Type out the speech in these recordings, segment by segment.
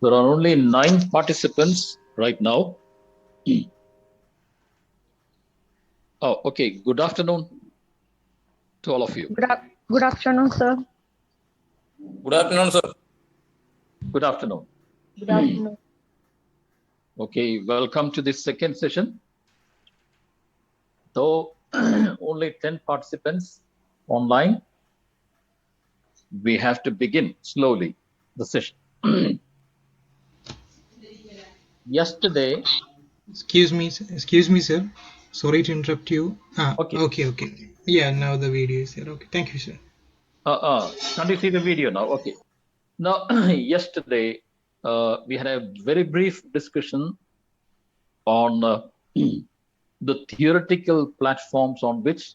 There are only 9 participants right now. Oh, okay. Good afternoon to all of you. Good afternoon, sir. Good afternoon, sir. Good afternoon. Good afternoon. Okay, welcome to this second session. Though only 10 participants online, we have to begin slowly the session. Yesterday. Excuse me, sir. Sorry to interrupt you. Okay. Yeah, now the video is there. Okay, thank you, sir. Can't you see the video now? Okay. Now, yesterday we had a very brief discussion on the theoretical platforms on which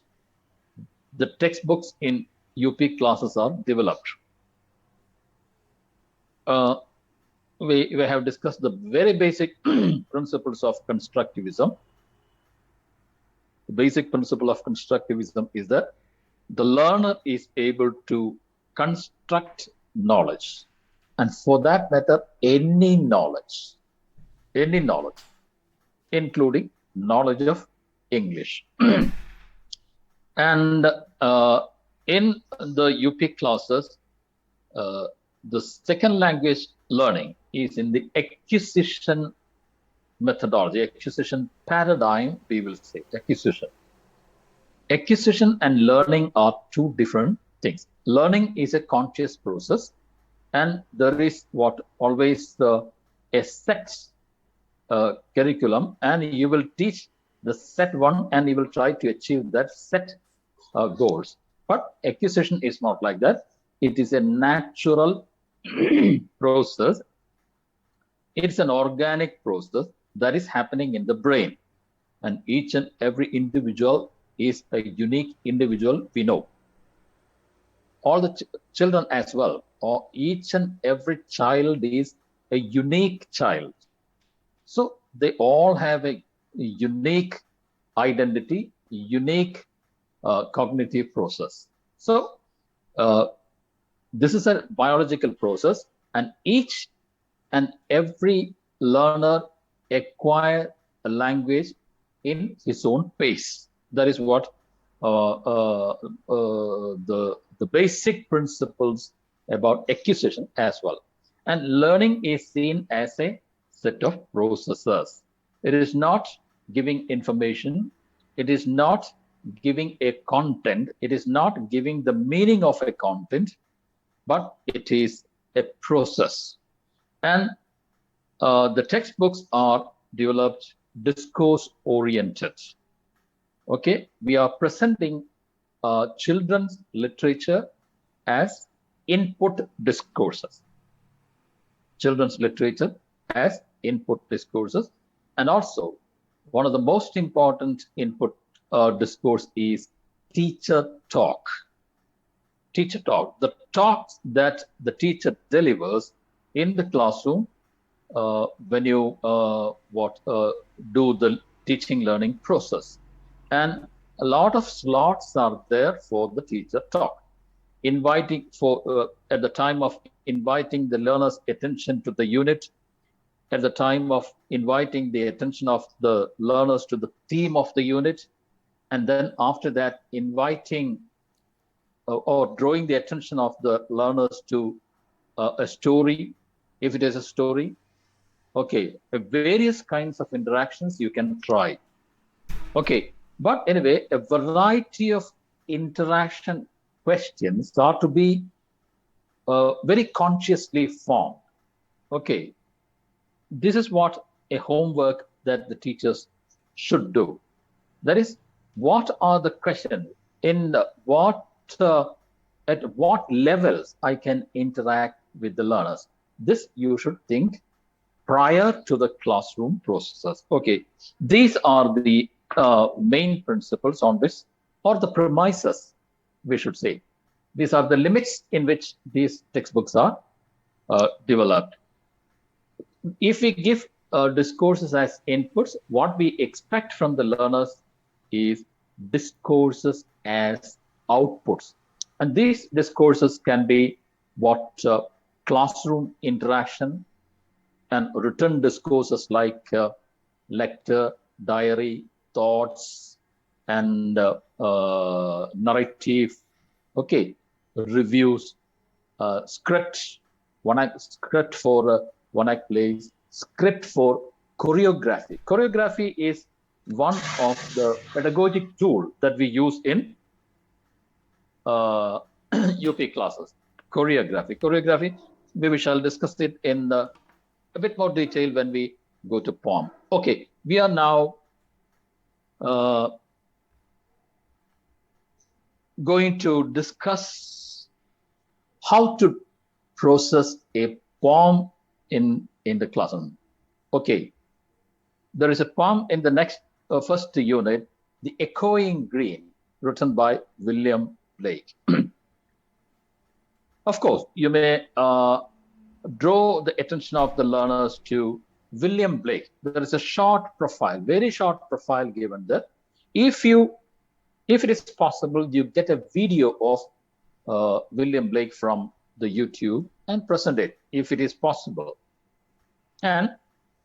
the textbooks in UP classes are developed. We have discussed the very basic principles of constructivism. The basic principle of constructivism is that the learner is able to construct knowledge, and for that matter, any knowledge, including knowledge of English. And in the UP classes, the second language learning is in the acquisition methodology, acquisition paradigm, we will say, acquisition. Acquisition and learning are two different things. Learning is a conscious process, and there is what always a set curriculum, and you will teach the set one, and you will try to achieve that set goals. But acquisition is not like that. It is a natural process. It's an organic process that is happening in the brain, and each and every individual is a unique individual, we know. All the children as well, or each and every child is a unique child. So they all have a unique identity, unique cognitive process. So this is a biological process, and each and every learner acquire a language in his own pace. That is what the basic principles about acquisition as well. And learning is seen as a set of processes. It is not giving information. It is not giving a content. It is not giving the meaning of a content, but it is a process. And the textbooks are developed discourse oriented. Okay, we are presenting children's literature as input discourses. Children's literature as input discourses. And also, one of the most important input discourse is teacher talk. Teacher talk, the talks that the teacher delivers in the classroom when you do the teaching learning process. And a lot of slots are there for the teacher talk, inviting for at the time of inviting the learner's attention to the unit, at the time of inviting the attention of the learners to the theme of the unit, and then after that inviting or drawing the attention of the learners to a story, if it is a story. Okay, various kinds of interactions you can try. Okay, but anyway, a variety of interaction questions are to be very consciously formed. Okay, this is what a homework that the teachers should do. That is, what are the questions, in at what levels I can interact with the learners. This you should think prior to the classroom processes. Okay, these are the main principles on which, or the premises, we should say. These are the limits in which these textbooks are developed. If we give discourses as inputs, what we expect from the learners is discourses as outputs. And these discourses can be what classroom interaction and written discourses like lecture, diary, thoughts, and narrative, okay, reviews, script, script for one-act plays, script for choreography. Choreography is one of the pedagogic tool that we use in UP classes. Choreography, we shall discuss it in a bit more detail when we go to poem. Okay, we are now going to discuss how to process a poem in the classroom. Okay, there is a poem in the next first unit, The Echoing Green, written by William Blake. Of course, you may draw the attention of the learners to William Blake. There is a short profile, very short profile given there. If it is possible, you get a video of William Blake from the YouTube and present it, if it is possible. And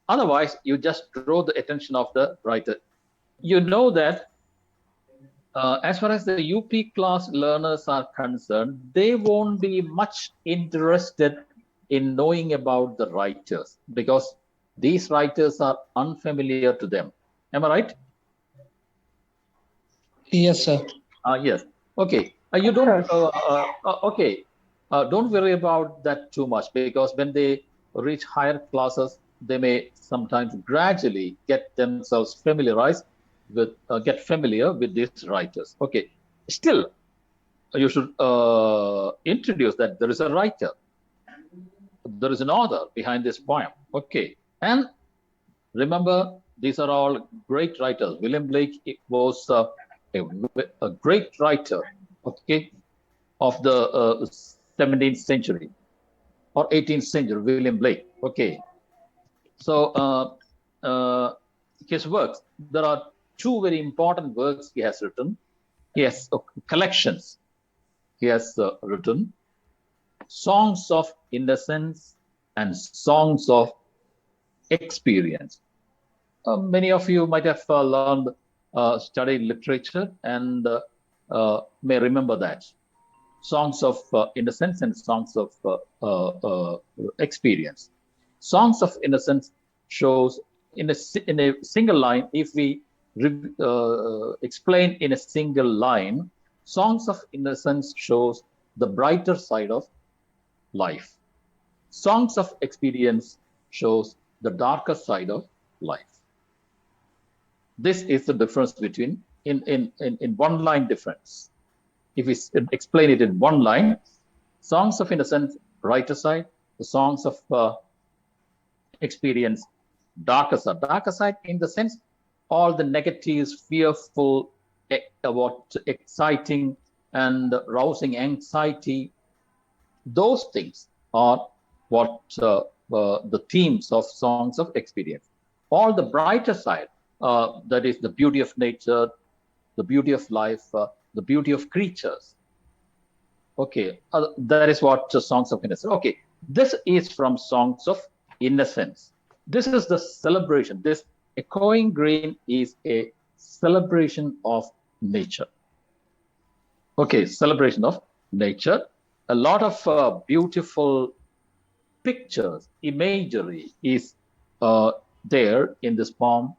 otherwise, you just draw the attention of the writer. You know that as far as the UP class learners are concerned, they won't be much interested in knowing about the writers because these writers are unfamiliar to them. Am I right? Yes, sir. Yes. Okay. You don't. Okay. Don't worry about that too much because when they reach higher classes, they may sometimes gradually get themselves familiarized with, get familiar with these writers. Okay. Still, you should introduce that there is a writer. There is an author behind this poem. Okay. And remember, these are all great writers. William Blake was a great writer, okay, of the 17th century or 18th century, William Blake. Okay. So his works, there are two very important works he has written. He has collections. He has written Songs of Innocence and Songs of Experience. Many of you might have learned, studied literature and may remember that. Songs of Innocence and Songs of Experience. Songs of Innocence shows in a single line, if we explain in a single line, Songs of Innocence shows the brighter side of life. Songs of Experience shows the darker side of life. This is the difference between, in one line difference. If we explain it in one line, Songs of Innocence, brighter side, the Songs of Experience, darker side. Darker side in the sense, all the negatives, fearful, what exciting and rousing anxiety, those things are what the themes of Songs of Experience. All the brighter side, that is the beauty of nature, the beauty of life, the beauty of creatures. Okay, that is what Songs of Innocence. Okay, this is from Songs of Innocence. This is the celebration. This Echoing Green is a celebration of nature. Okay, celebration of nature. A lot of beautiful pictures, imagery is there in this poem.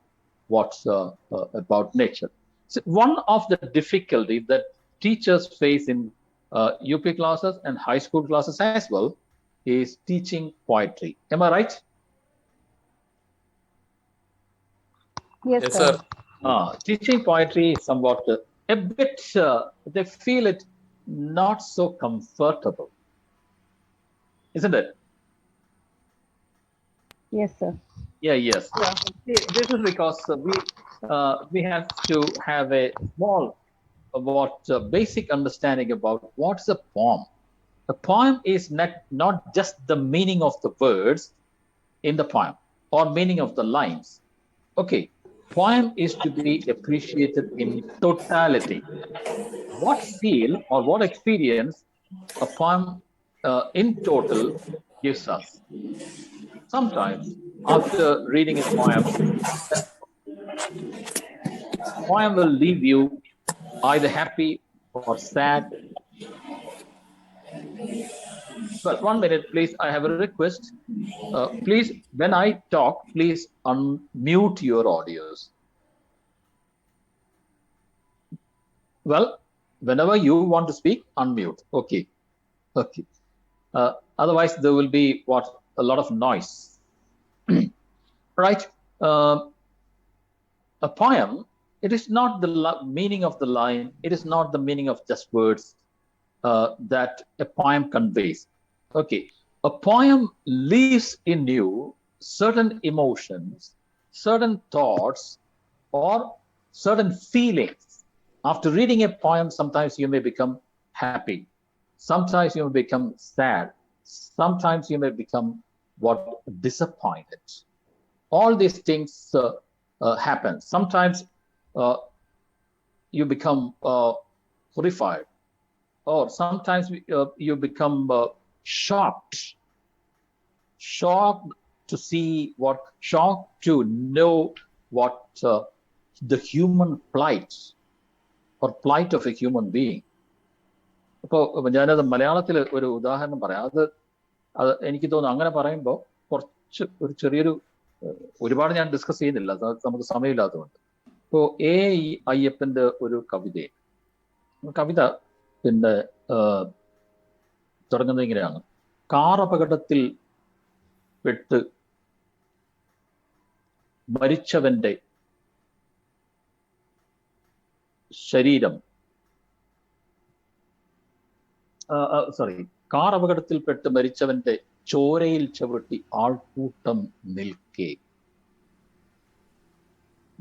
What's about nature? So one of the difficulties that teachers face in UP classes and high school classes as well is teaching poetry. Am I right? Yes, Yes, sir. sir. Teaching poetry is somewhat a bit, they feel it not so comfortable, isn't it? Yes, sir. Yeah, yes. This is because we have to have a small, basic understanding about what's a poem. A poem is not just the meaning of the words in the poem or meaning of the lines. Okay, poem is to be appreciated in totality. What feel or what experience a poem in total gives us. Sometimes after reading a poem will leave you either happy or sad. But 1 minute, please. I have a request. Please, when I talk, please unmute your audios. Well, whenever you want to speak, unmute. Okay. Okay. Otherwise, there will be a lot of noise. Right? A poem, it is not the meaning of the line. It is not the meaning of just words that a poem conveys. Okay. A poem leaves in you certain emotions, certain thoughts, or certain feelings. After reading a poem, sometimes you may become happy. Sometimes you may become sad. Sometimes you may become disappointed. All these things happen. Sometimes you become horrified, or sometimes you become shocked to see shocked to know what the human plight or plight of a human being. അപ്പോൾ ഞാനത് മലയാളത്തിൽ ഒരു ഉദാഹരണം പറയാം. അത് എനിക്ക് തോന്നുന്നു അങ്ങനെ പറയുമ്പോൾ കുറച്ച് ഒരു ചെറിയൊരു ഒരുപാട് ഞാൻ ഡിസ്കസ് ചെയ്യുന്നില്ല, നമുക്ക് സമയമില്ലാത്തതുകൊണ്ട്. ഇപ്പോൾ അയ്യപ്പന്റെ ഒരു കവിത പിന്നെ തുടങ്ങുന്നത് ഇങ്ങനെയാണ്: കാർ അപകടത്തിൽ പെട്ട് മരിച്ചവന്റെ ശരീരം കാർ അപകടത്തിൽപ്പെട്ട് മരിച്ചവന്റെ ചോരയിൽ ചവിട്ടി ആൾക്കൂട്ടം നിൽക്കെ,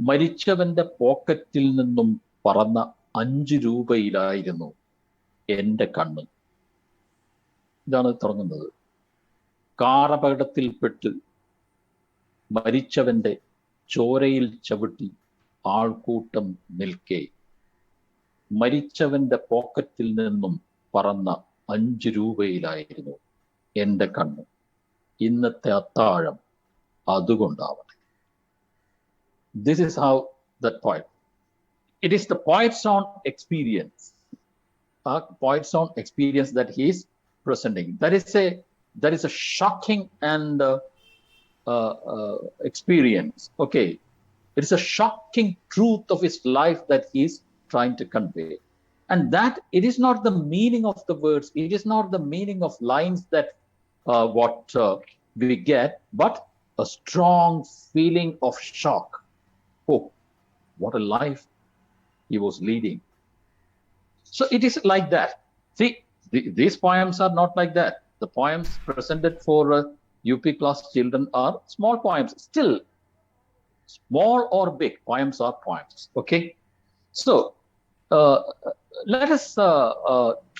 മരിച്ചവന്റെ പോക്കറ്റിൽ നിന്നും പറന്ന 5 രൂപയിലായിരുന്നു എന്റെ കണ്ണ്. ഇതാണ് തുടങ്ങുന്നത്. കാർ അപകടത്തിൽപ്പെട്ട് മരിച്ചവന്റെ ചോരയിൽ ചവിട്ടി ആൾക്കൂട്ടം നിൽക്കെ മരിച്ചവന്റെ പോക്കറ്റിൽ നിന്നും പറന്ന 5 രൂപയിലായിരുന്നു എന്റെ കണ്ണ്. ഇന്നത്തെ അത്താഴം അതുകൊണ്ടാവട്ടെ. This is how that poet. It is the poet's own experience. Poet's own experience that he is presenting. That is a shocking and experience. Okay, it is a shocking truth of his life that he is trying to convey, and that it is not the meaning of the words. It is not the meaning of lines that we get, but a strong feeling of shock. Oh, what a life he was leading. So it is like that. See, these poems are not like that. The poems presented for UP class children are small poems. Still, small or big, poems are poems. Okay. So let us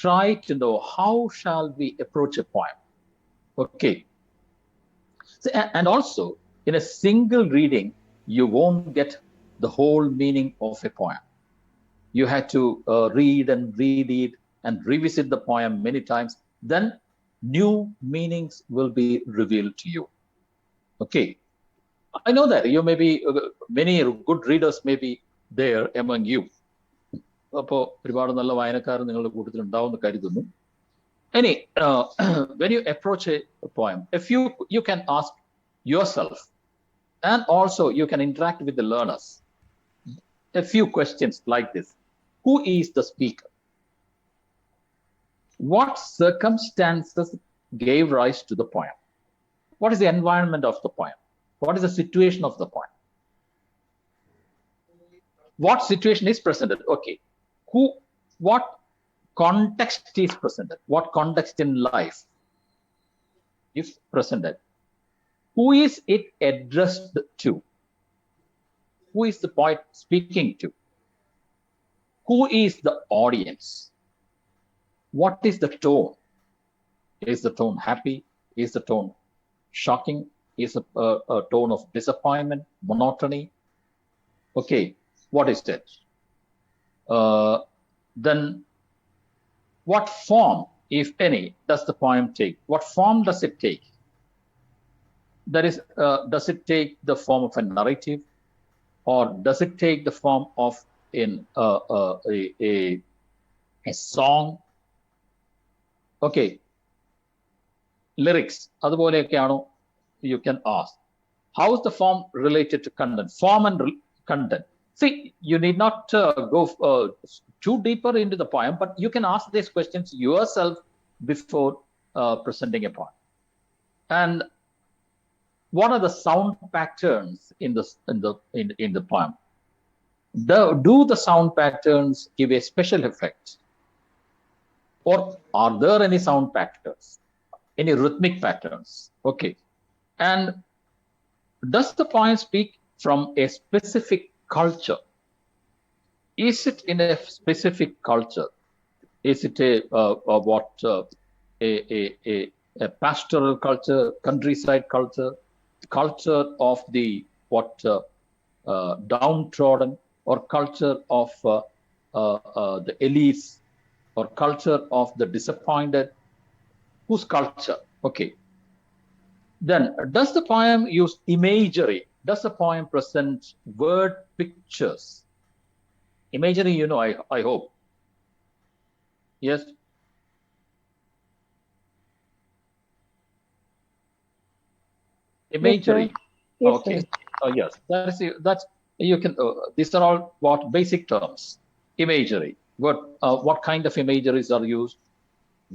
try to know how shall we approach a poem. Okay. So, and also, in a single reading, you won't get the whole meaning of a poem. You had to read and reread and revisit the poem many times. Then new meanings will be revealed to you. Okay. I know that you may be, many good readers may be there among you. അപ്പോൾ ഒരുപാട് നല്ല വായനക്കാർ നിങ്ങളുടെ കൂട്ടത്തിൽ ഉണ്ടാവുമെന്ന് കരുതുന്നു. Any, when you approach a poem, if you can ask yourself, and also you can interact with the learners, a few questions like this. Who is the speaker? What circumstances gave rise to the poem? What is the environment of the poem? What is the situation of the poem? What situation is presented? Okay. What context is presented? What context in life is presented? Who is it addressed to? Who is the poet speaking to? Who is the audience? What is the tone? Is the tone happy? Is the tone shocking? Is a tone of disappointment, monotony? Okay, what is it? Then what form, if any, does the poem take? What form does it take? That is, does it take the form of a narrative, or does it take the form of a song? Okay, lyrics, അതുപോലെയൊക്കെയാണോ? You can ask. How is the form related to content? Form and content. See, you need not go too deeper into the poem, but you can ask these questions yourself before presenting a poem. And what are the sound patterns in the poem? Do the sound patterns give a special effect? Or are there any sound patterns? Any rhythmic patterns? Okay. And does the poem speak from a specific culture? Is it in a specific culture? Is it a pastoral culture, countryside culture, culture of the downtrodden, or culture of the elites, or culture of the disappointed? Whose culture? Okay. Then, does the poem use imagery? Does the poem present word pictures? Imagery, you know, I hope. Yes. Imagery. Yes, Okay. sir. Yes. That's you can. These are all what basic terms. Imagery. What kind of imageries are used?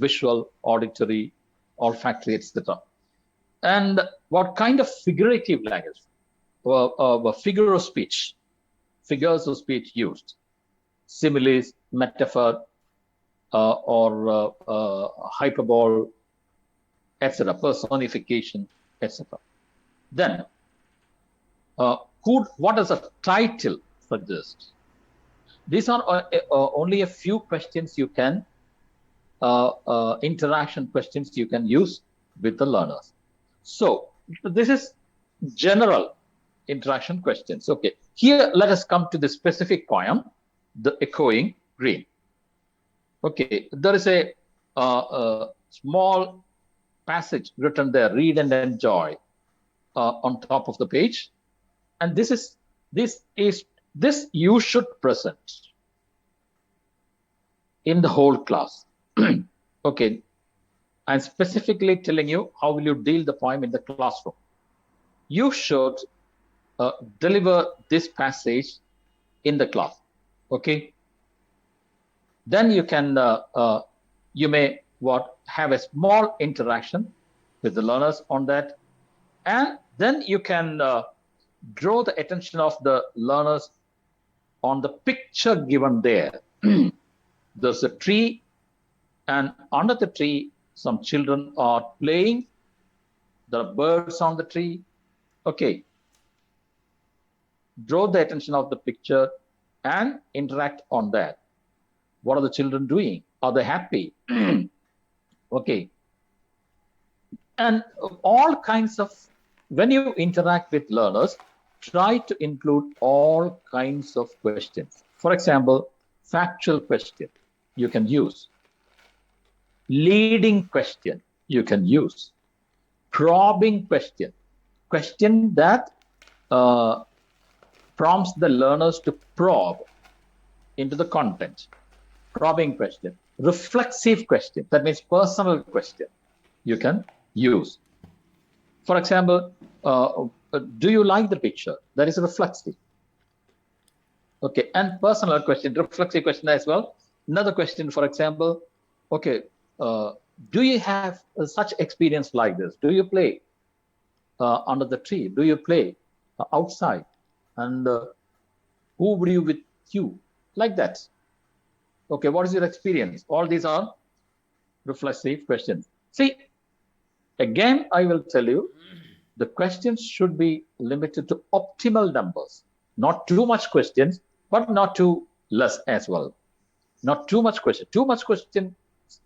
Visual, auditory, olfactory, etc. And what kind of figurative language? Figure of speech. Figures of speech used. Similes, metaphor, or hyperbole, etc. Personification, etc. Then, what does a title suggest? These are only a few questions you can, interaction questions you can use with the learners. So this is general interaction questions. Okay, here let us come to the specific poem, The Echoing Green. Okay, there is a small passage written there, read and enjoy, on top of the page. And this you should present in the whole class. Okay, I'm specifically telling you how will you deal the poem in the classroom. You should deliver this passage in the class. Okay, then you can you may have a small interaction with the learners on that, and then you can draw the attention of the learners on the picture given there. There's a tree, and under the tree some children are playing. There are birds on the tree. Okay, draw the attention of the picture and interact on that. What are the children doing? Are they happy? Okay, and all kinds of, when you interact with learners, try to include all kinds of questions. For example, factual question you can use, leading question you can use, probing question that prompts the learners to probe into the content, probing question, reflexive question, that means personal question you can use. For example, do you like the picture? That is reflexive. Okay, and personal question, reflexive question as well. Another question, for example, okay, do you have such experience like this? Do you play under the tree? Do you play outside? And who were you with you? Like that. Okay, what is your experience? All these are reflexive questions. See, again, I will tell you, the questions should be limited to optimal numbers. Not too much questions, but not too less as well. Not too much question. Too much question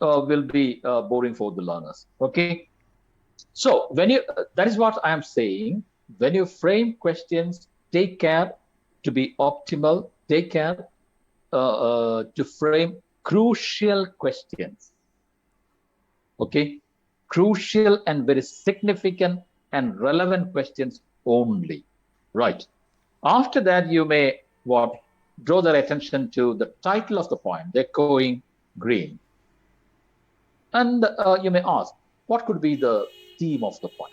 will be boring for the learners. Okay. So when you, that is what I am saying. When you frame questions, take care to be optimal. Take care to frame crucial questions. Okay. Crucial and very significant and relevant questions only. Right. After that, you may draw their attention to the title of the poem, The Echoing Green. And you may ask, what could be the theme of the poem?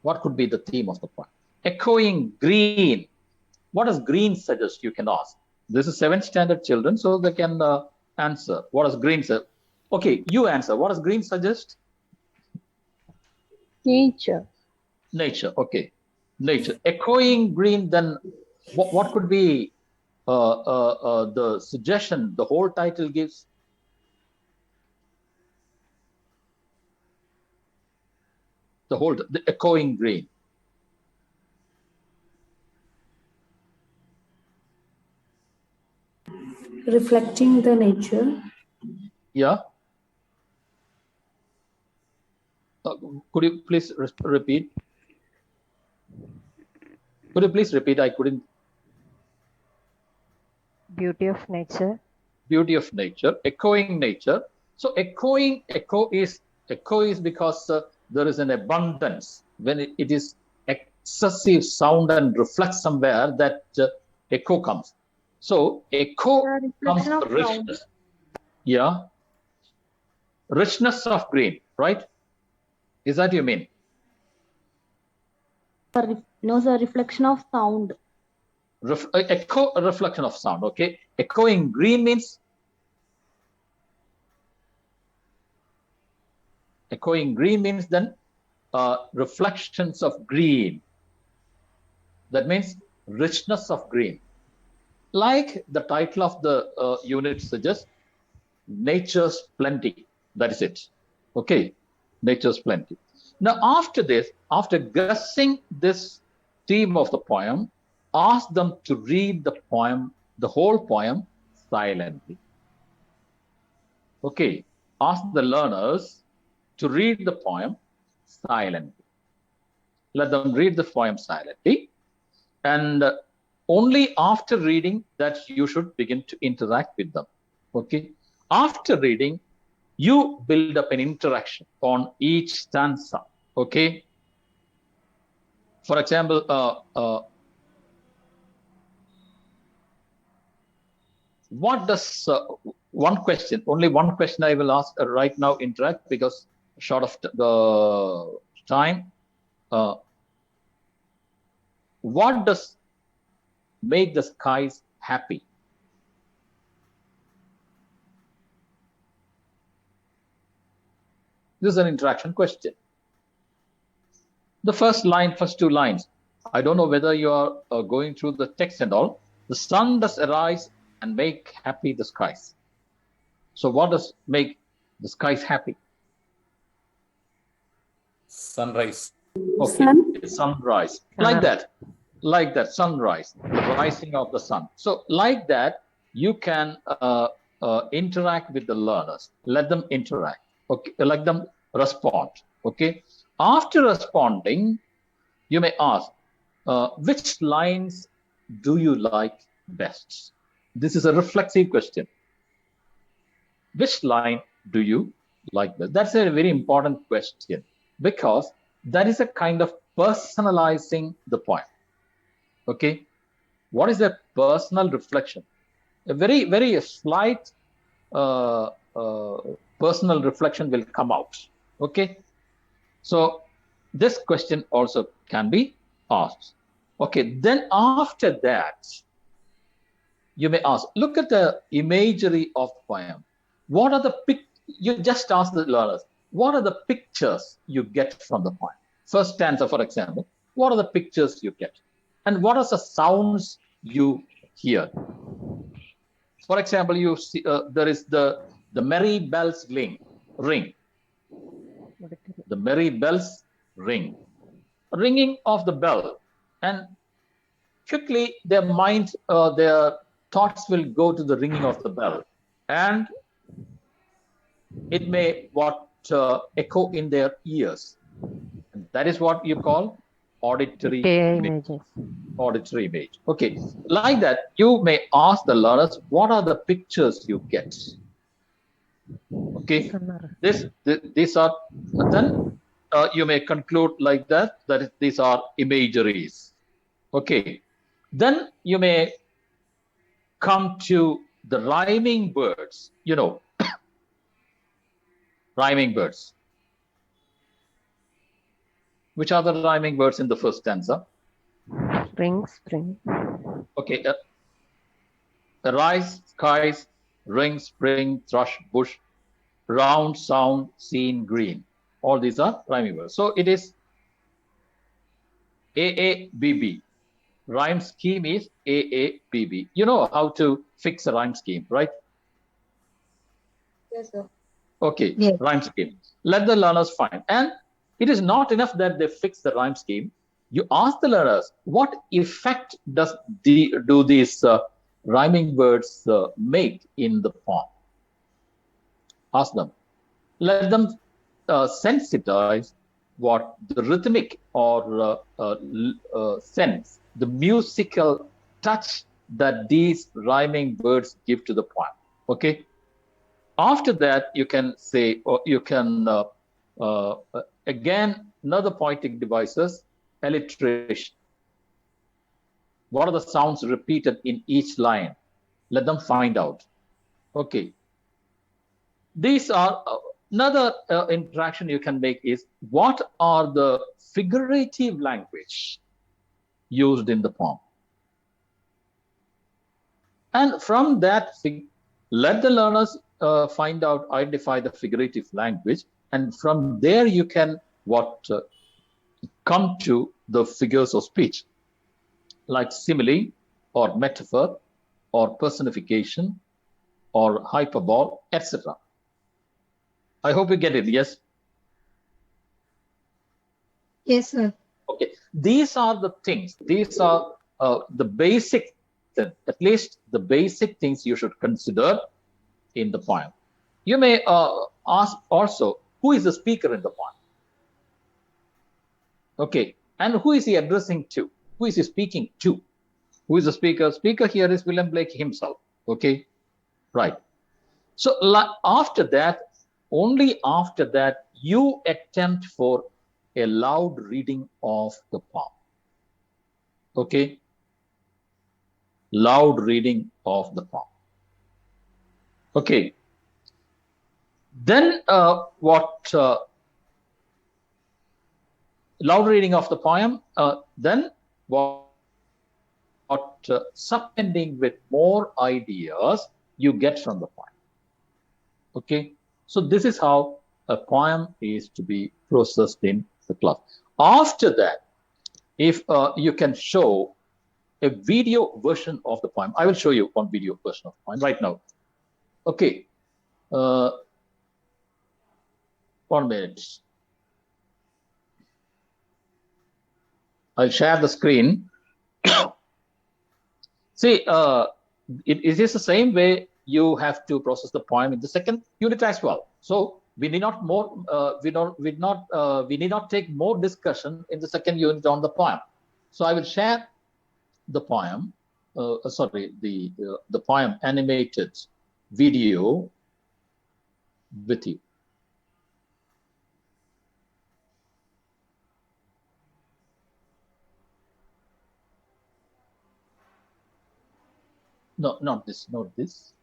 What could be the theme of the poem? Echoing green. What does green suggest? You can ask. This is 7th standard children, so they can answer. What does green say? Okay, you answer. What does green suggest? Nature. Nature. Okay, nature. Echoing green. Then, what could be the suggestion the whole title gives? The echoing green. Reflecting the nature. Yeah. Could you please repeat? Could you please repeat? I couldn't. Beauty of nature. Beauty of nature, echoing nature. So echo is because there is an abundance. When it is excessive sound and reflects somewhere, that echo comes. So echo comes richness. Yeah. Richness of green, right? Is that you mean? No, sir, reflection of sound. Echo, a reflection of sound. Okay. Echoing green means then reflections of green. That means richness of green. Like the title of the unit suggests, nature's plenty. That is it. Okay. Nature's plenty. Now, after this, after guessing this theme of the poem, ask them to read the poem, the whole poem, silently. Okay. Ask the learners to read the poem silently. let them read the poem silently, and only after reading that you should begin to interact with them. Okay. After reading, you build up an interaction on each stanza. Okay. For example, what does only one question I will ask right now, interact, because short of the time. What does make the skies happy? This is an interaction question. The first two lines, I don't know whether you are going through the text and all. The sun does arise and make happy the skies. So what does make the skies happy? Sunrise. Okay, sunrise. Like that, sunrise, the rising of the sun. So like that, you can interact with the learners. Let them interact. Okay, let them respond. Okay. After responding, you may ask, which lines do you like best? This is a reflexive question. Which line do you like best? That's a very important question, because that is a kind of personalizing the poem. Okay. What is a personal reflection? A very, very slight personal reflection will come out. Okay. So this question also can be asked. Okay. Then after that, you may ask, look at the imagery of poem. What are the you just ask the learners, what are the pictures you get from the poem? First stanza, for example, what are the pictures you get? And what are the sounds you hear? For example, you see there is the merry bells ring. The merry bells ring. Ringing of the bell. And quickly their mind, their thoughts will go to the ringing of the bell. And it may echo in their ears. And that is what you call auditory image. Auditory image. Okay. Like that, you may ask the learners, what are the pictures you get? Okay. These are, then you may conclude like that, these are imageries. Okay. Then you may come to the rhyming words, rhyming words. Which are the rhyming words in the first stanza? Spring, spring. Okay. Arise, skies, ring, spring, thrush, bush, round, sound, scene, green. All these are rhyming words. So it is AABB. Rhyme scheme is AABB. You know how to fix a rhyme scheme, right? Yes, sir. Okay, yes. Rhyme scheme. Let the learners find. And it is not enough that they fix the rhyme scheme. You ask the learners, what effect do these rhyming words make in the poem? Ask them. Let them sensitize what the rhythmic or sense, the musical touch that these rhyming words give to the poem. Okay. After that, you can say, or you can again, another poetic devices, alliteration. What are the sounds repeated in each line? Let them find out. Okay. These are another interaction you can make is, what are the figurative language used in the poem? And from that, let the learners find out, identify the figurative language. And from there, you can come to the figures of speech, like simile or metaphor or personification or hyperbole, etc. I hope you get it. Yes? Yes, sir. Okay. These are the things. These are the basic, at least the basic things you should consider in the poem. You may ask also, who is the speaker in the poem? Okay. And who is he addressing to? Who is he speaking to? Who is the speaker? Speaker here is William Blake himself. Okay, right. So after that, only after that, you attempt for a loud reading of the poem. Okay, loud reading of the poem. Okay, then what? Loud reading of the poem. Then what? Supplementing with more ideas you get from the poem. Okay, so this is how a poem is to be processed in the class. After that, if you can show a video version of the poem, I will show you one video version of the poem right now. Okay, 1 minute. I'll share the screen. See, it is the same way you have to process the poem in the second unit as well. So we need not more. We need not take more discussion in the second unit on the poem. So I will share the poem. The poem animated video with you. No, not this, not this.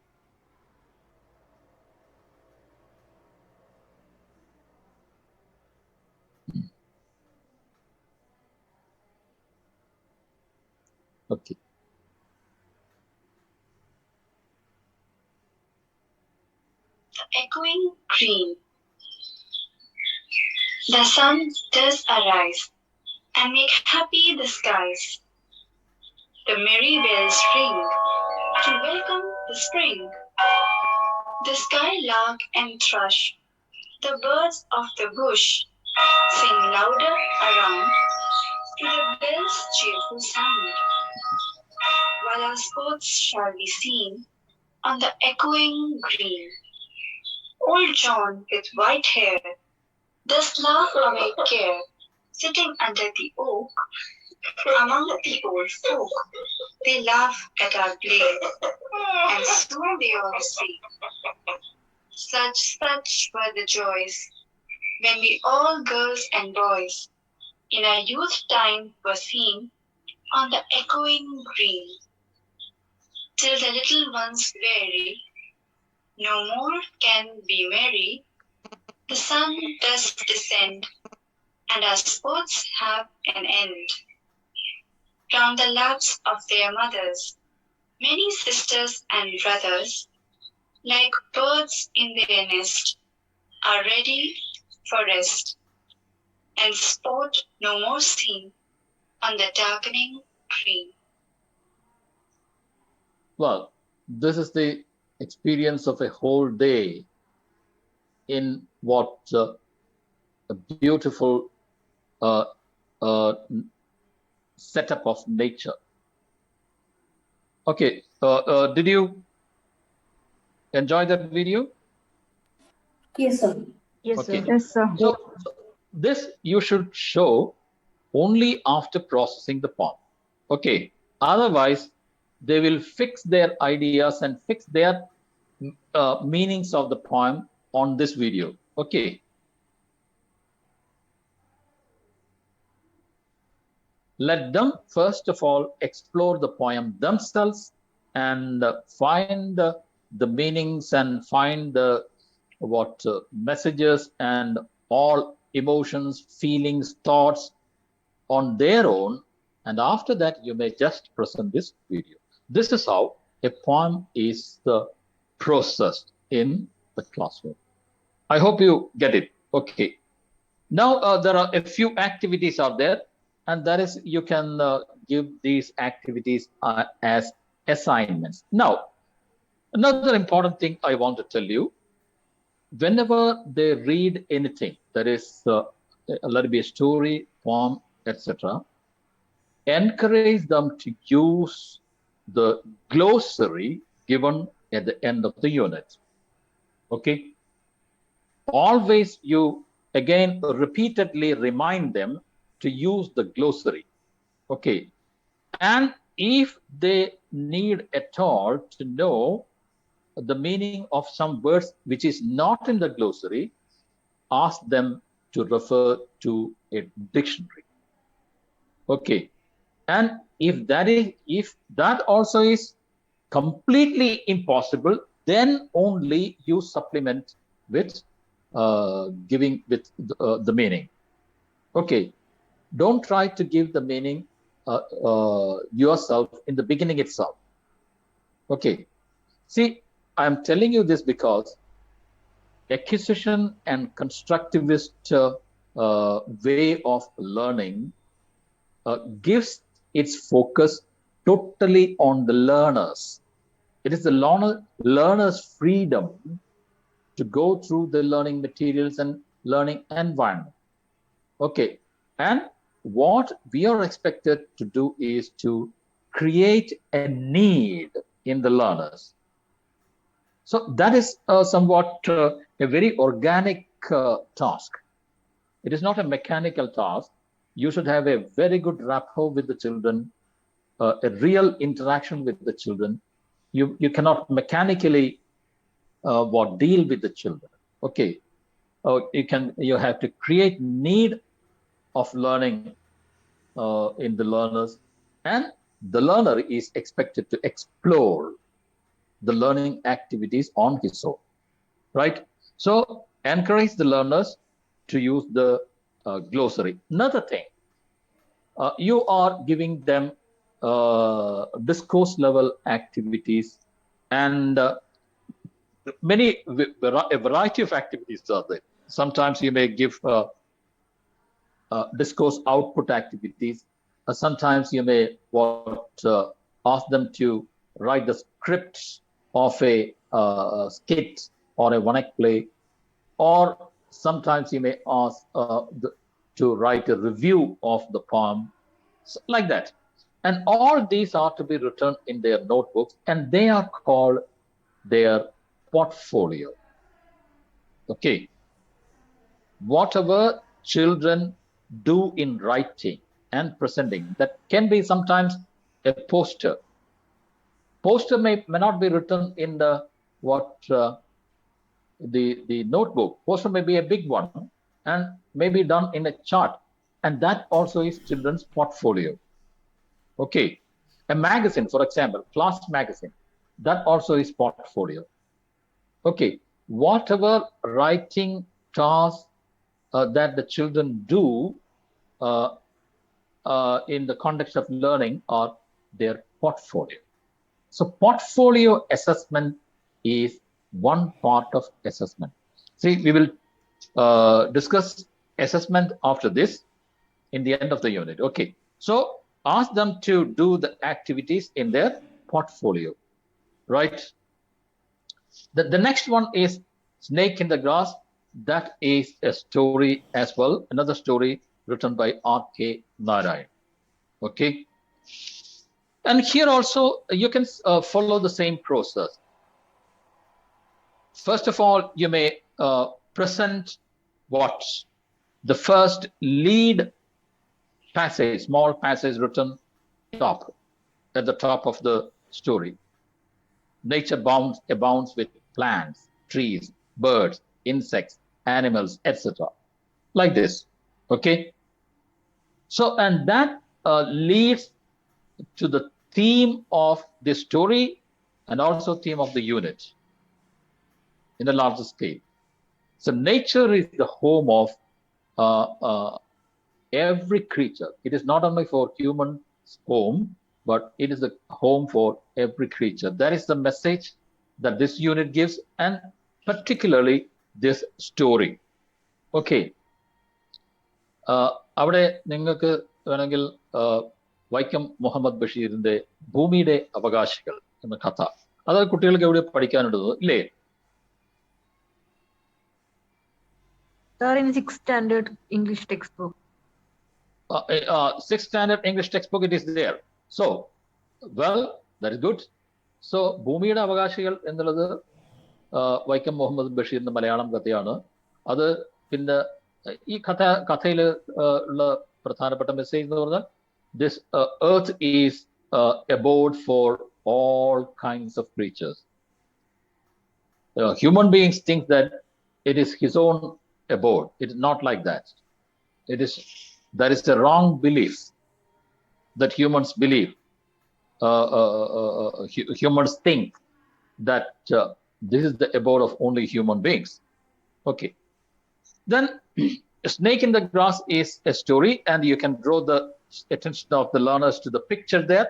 Okay. Echoing green. The sun does arise and make happy the skies. The merry bells ring to welcome the spring. The skylark and thrush, the birds of the bush, sing louder around to the bells' cheerful sound. While our sports shall be seen on the echoing green. Old John with white hair does laugh away care, sitting under the oak among the old folk. They laugh at our play, and soon they all say, such were the joys, when we all girls and boys, in our youth time were seen on the echoing green. Till the little ones weary, no more can be merry, the sun does descend, and our sports have an end. Round the laps of their mothers, many sisters and brothers, like birds in their nest, are ready for rest, and sport no more seen on the darkening green. Well, this is the experience of a whole day in what a beautiful setup of nature. Okay, did you enjoy that video? Yes, sir. Yes, Okay. sir. Yes, sir. So this you should show only after processing the poem. Okay, otherwise they will fix their ideas and fix their meanings of the poem on this video. Okay. Let them first of all explore the poem themselves and find the meanings and find the messages and all emotions, feelings, thoughts on their own. And after that, you may just present this video. This is how a poem is processed in the classroom. I hope you get it. Okay. Now there are a few activities out there, and that is you can give these activities as assignments. Now, another important thing I want to tell you, whenever they read anything, that is, let it be a story, poem, etc., encourage them to use the glossary given at the end of the unit. Okay. Always you again repeatedly remind them to use the glossary. Okay. And if they need at all to know the meaning of some words which is not in the glossary, ask them to refer to a dictionary. Okay. And if that also is completely impossible, then only you supplement with giving with the meaning. Okay. Don't try to give the meaning yourself in the beginning itself. Okay. See, I'm telling you this because acquisition and constructivist way of learning gives its focus totally on the learners. It is the learner's freedom to go through the learning materials and learning environment. Okay. And what we are expected to do is to create a need in the learners. So that is somewhat a very organic task. It is not a mechanical task. You should have a very good rapport with the children, a real interaction with the children. You cannot mechanically deal with the children. Okay, you have to create need of learning in the learners, and the learner is expected to explore the learning activities on his own, right? So encourage the learners to use the glossary. Another thing, you are giving them discourse level activities, and a variety of activities are there. Sometimes you may give discourse output activities. Sometimes you may ask them to write the scripts of a skit or a one-act play, or sometimes you may ask to write a review of the poem, like that. And all these are to be written in their notebooks, and they are called their portfolio. Okay. Whatever children do in writing and presenting, that can be sometimes a poster. Poster may not be written in the notebook. Poster may be a big one and may be done in a chart, and that also is children's portfolio. Okay, a magazine, for example, class magazine, that also is portfolio. Okay, whatever writing tasks that the children do in the context of learning are their portfolio. So portfolio assessment is one part of assessment. See, we will discuss assessment after this in the end of the unit. Okay, so ask them to do the activities in their portfolio, right? The next one is Snake in the Grass. That is a story as well, another story written by R.K. Narayan. Okay. And here also you can follow the same process. First of all, you may present the first lead passage, small passage written at the top of the story. Nature abounds with plants, trees, birds, insects, animals, etc. Like this. Okay. So, and that leads to the theme of the story and also theme of the unit in a larger scale. So nature is the home of every creature. It is not only for human home, but it is a home for every creature. That is the message that this unit gives, and particularly this story. Okay. അവിടെ നിങ്ങൾക്ക് വേണമെങ്കിൽ വൈക്കം മുഹമ്മദ് ബഷീറിന്റെ ഭൂമിയുടെ അവകാശികൾ എന്ന കഥ, അത് കുട്ടികൾക്ക് എവിടെ പഠിക്കാനുള്ളത് ഇല്ലേ? Sir, in 6th standard English textbook. 6th standard English textbook it is there. So, well, that is good. So, ഭൂമിയുടെ അവകാശികൾ എന്നുള്ളത് വൈക്കം മുഹമ്മദ് ബഷീറിന്റെ മലയാളം കഥയാണ്. അത് പിന്നെ ഈ കഥയിൽ ഉള്ള പ്രധാനപ്പെട്ട മെസ്സേജ് എന്ന് പറഞ്ഞാൽ this earth is abode for all kinds of creatures. Human beings think that it is his own abode. It is not like that. There is a wrong belief that humans believe. Humans think that this is the abode of only human beings. Okay. Then a snake in the grass is a story, and you can draw the attention of the learners to the picture there.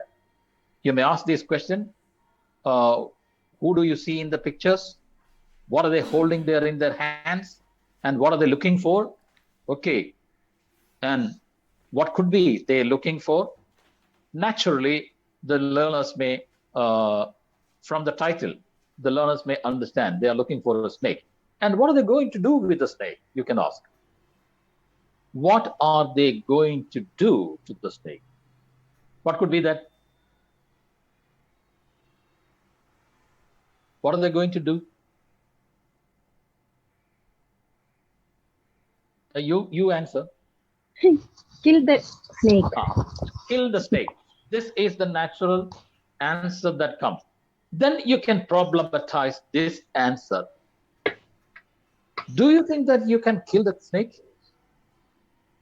You may ask this question, who do you see in the pictures? What are they holding there in their hands? And what are they looking for? Okay. And what could be they looking for? Naturally, the learners may, from the title, the learners may understand they are looking for a snake. And what are they going to do with the snake? You can ask. What are they going to do to the snake? What could be that? What are they going to do? You answer. Kill the snake. Kill the snake. This is the natural answer that comes. Then you can problematize this answer. Do you think that you can kill the snake?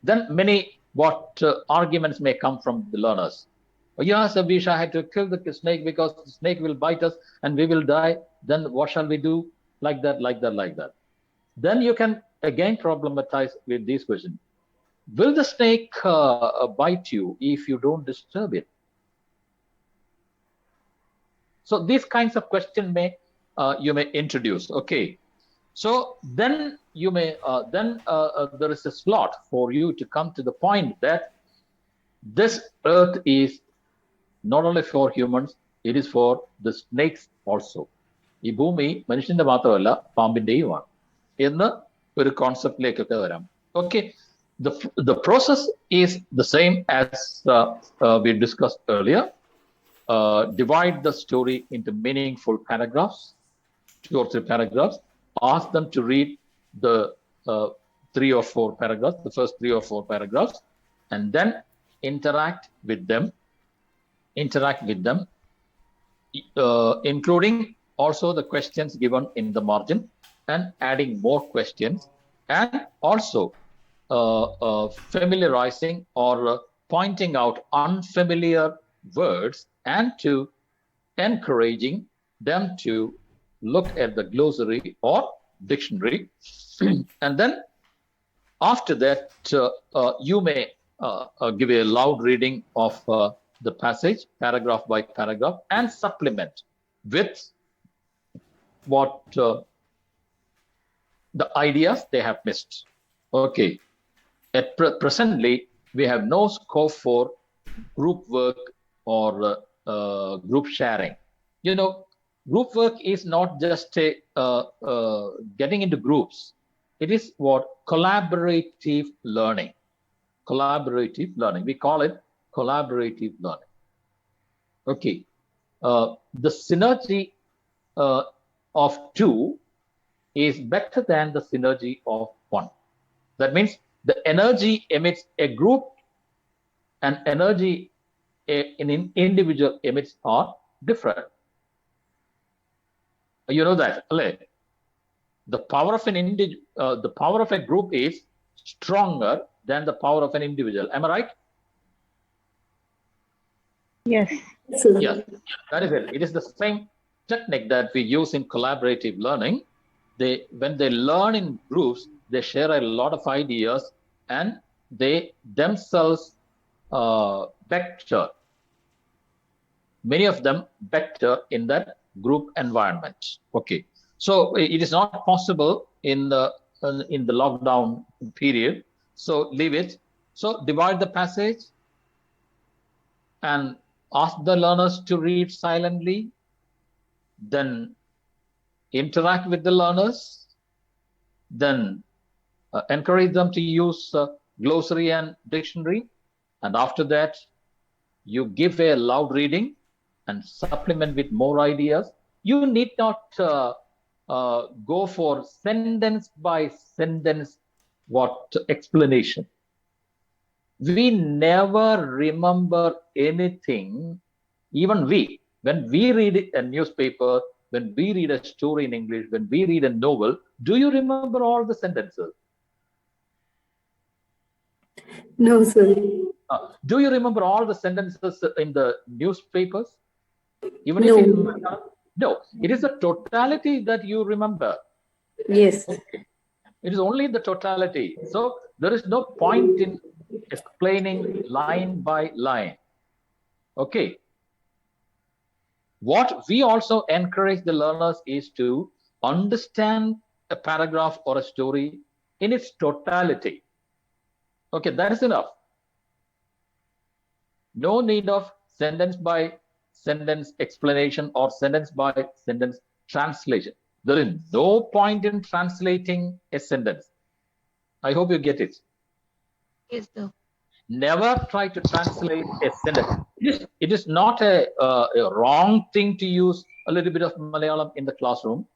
Then many arguments may come from the learners. Yes, Abhisha, I had to kill the snake because the snake will bite us and we will die. Then what shall we do? Like that. Then you can again problematize with this question. Will the snake bite you if you don't disturb it? So these kinds of questions you may introduce. Okay. So then you may there is a slot for you to come to the point that this earth is not only for humans, it is for the snakes also. ഈ ഭൂമി മനുഷ്യന്റെ മാത്രമല്ല പാമ്പിന്റെയുമാണ് എന്ന് ഒരു കോൺസെപ്റ്റിലേക്കൊക്കെ വരാം. Okay. The process is the same as we discussed earlier. Divide the story into meaningful paragraphs, 2 or 3 paragraphs. Ask them to read the 3 or 4 paragraphs, the first 3 or 4 paragraphs, and then interact with them, including also the questions given in the margin and adding more questions, and also familiarizing or pointing out unfamiliar words and to encouraging them to look at the glossary or dictionary. And then after that, you may give a loud reading of the passage, paragraph by paragraph, and supplement with what the ideas they have missed. Okay. At presently, we have no scope for group work or group sharing. You know, group work is not just getting into groups. It is what? Collaborative learning. We call it collaborative learning. Okay. The synergy of 2 is better than the synergy of 1. That means the energy emits a group and energy in an individual emits are different. You know that, right? The power of a group is stronger than the power of an individual. Am I right? Yes. Yes, that is it. It is the same technique that we use in collaborative learning. When they learn in groups, they share a lot of ideas and they themselves better. Many of them better in that group environment. Okay. So it is not possible in the lockdown period. So leave it. So divide the passage and ask the learners to read silently. Then interact with the learners. Then encourage them to use glossary and dictionary. And after that, you give a loud reading and supplement with more ideas. You need not go for sentence by sentence explanation. we never remember anything. Even when we read a newspaper, when we read a story in English, when we read a novel, do you remember all the sentences? No, sir. Do you remember all the sentences in the newspapers? Even No. if no, it is the totality that you remember. Yes. Okay. It is only the totality. So there is no point in explaining line by line. Okay. What we also encourage the learners is to understand a paragraph or a story in its totality. Okay, that is enough. No need of sentence by sentence explanation or sentence by sentence translation. There is no point in translating a sentence. I hope you get it. Yes, sir. Never try to translate a sentence. It is not a wrong thing to use a little bit of Malayalam in the classroom.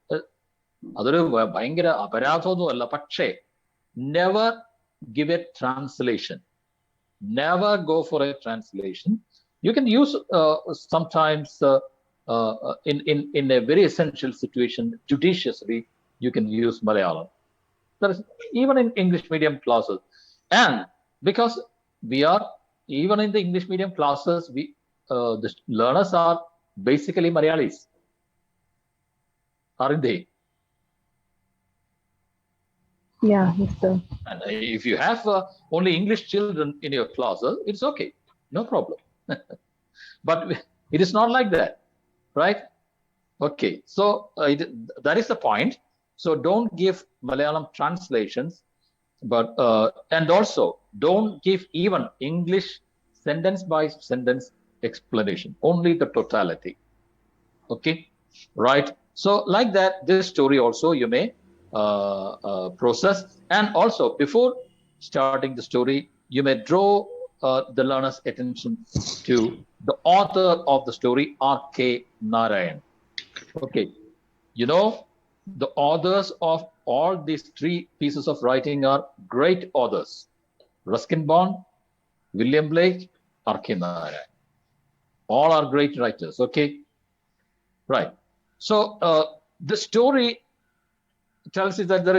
Never give a translation. Never go for a translation. You can use sometimes in a very essential situation, judiciously, you can use Malayalam. That is even in English medium classes. And because we are, even in the English medium classes, the learners are basically Malayalis, aren't they? Yeah, yes, sir. And if you have only English children in your classes, it's okay, no problem. But it is not like that, right? Okay, so that is the point. So don't give Malayalam translations, but and also don't give even English sentence by sentence explanation, only the totality. Okay, right? So like that, this story also you may process, and also before starting the story, you may draw the learner's attention to the author of the story, R.K. Narayan. Okay, you know, the authors of all these three pieces of writing are great authors: Ruskin Bond, William Blake, R.K. Narayan. All are great writers. Okay, right. So the story tells us that there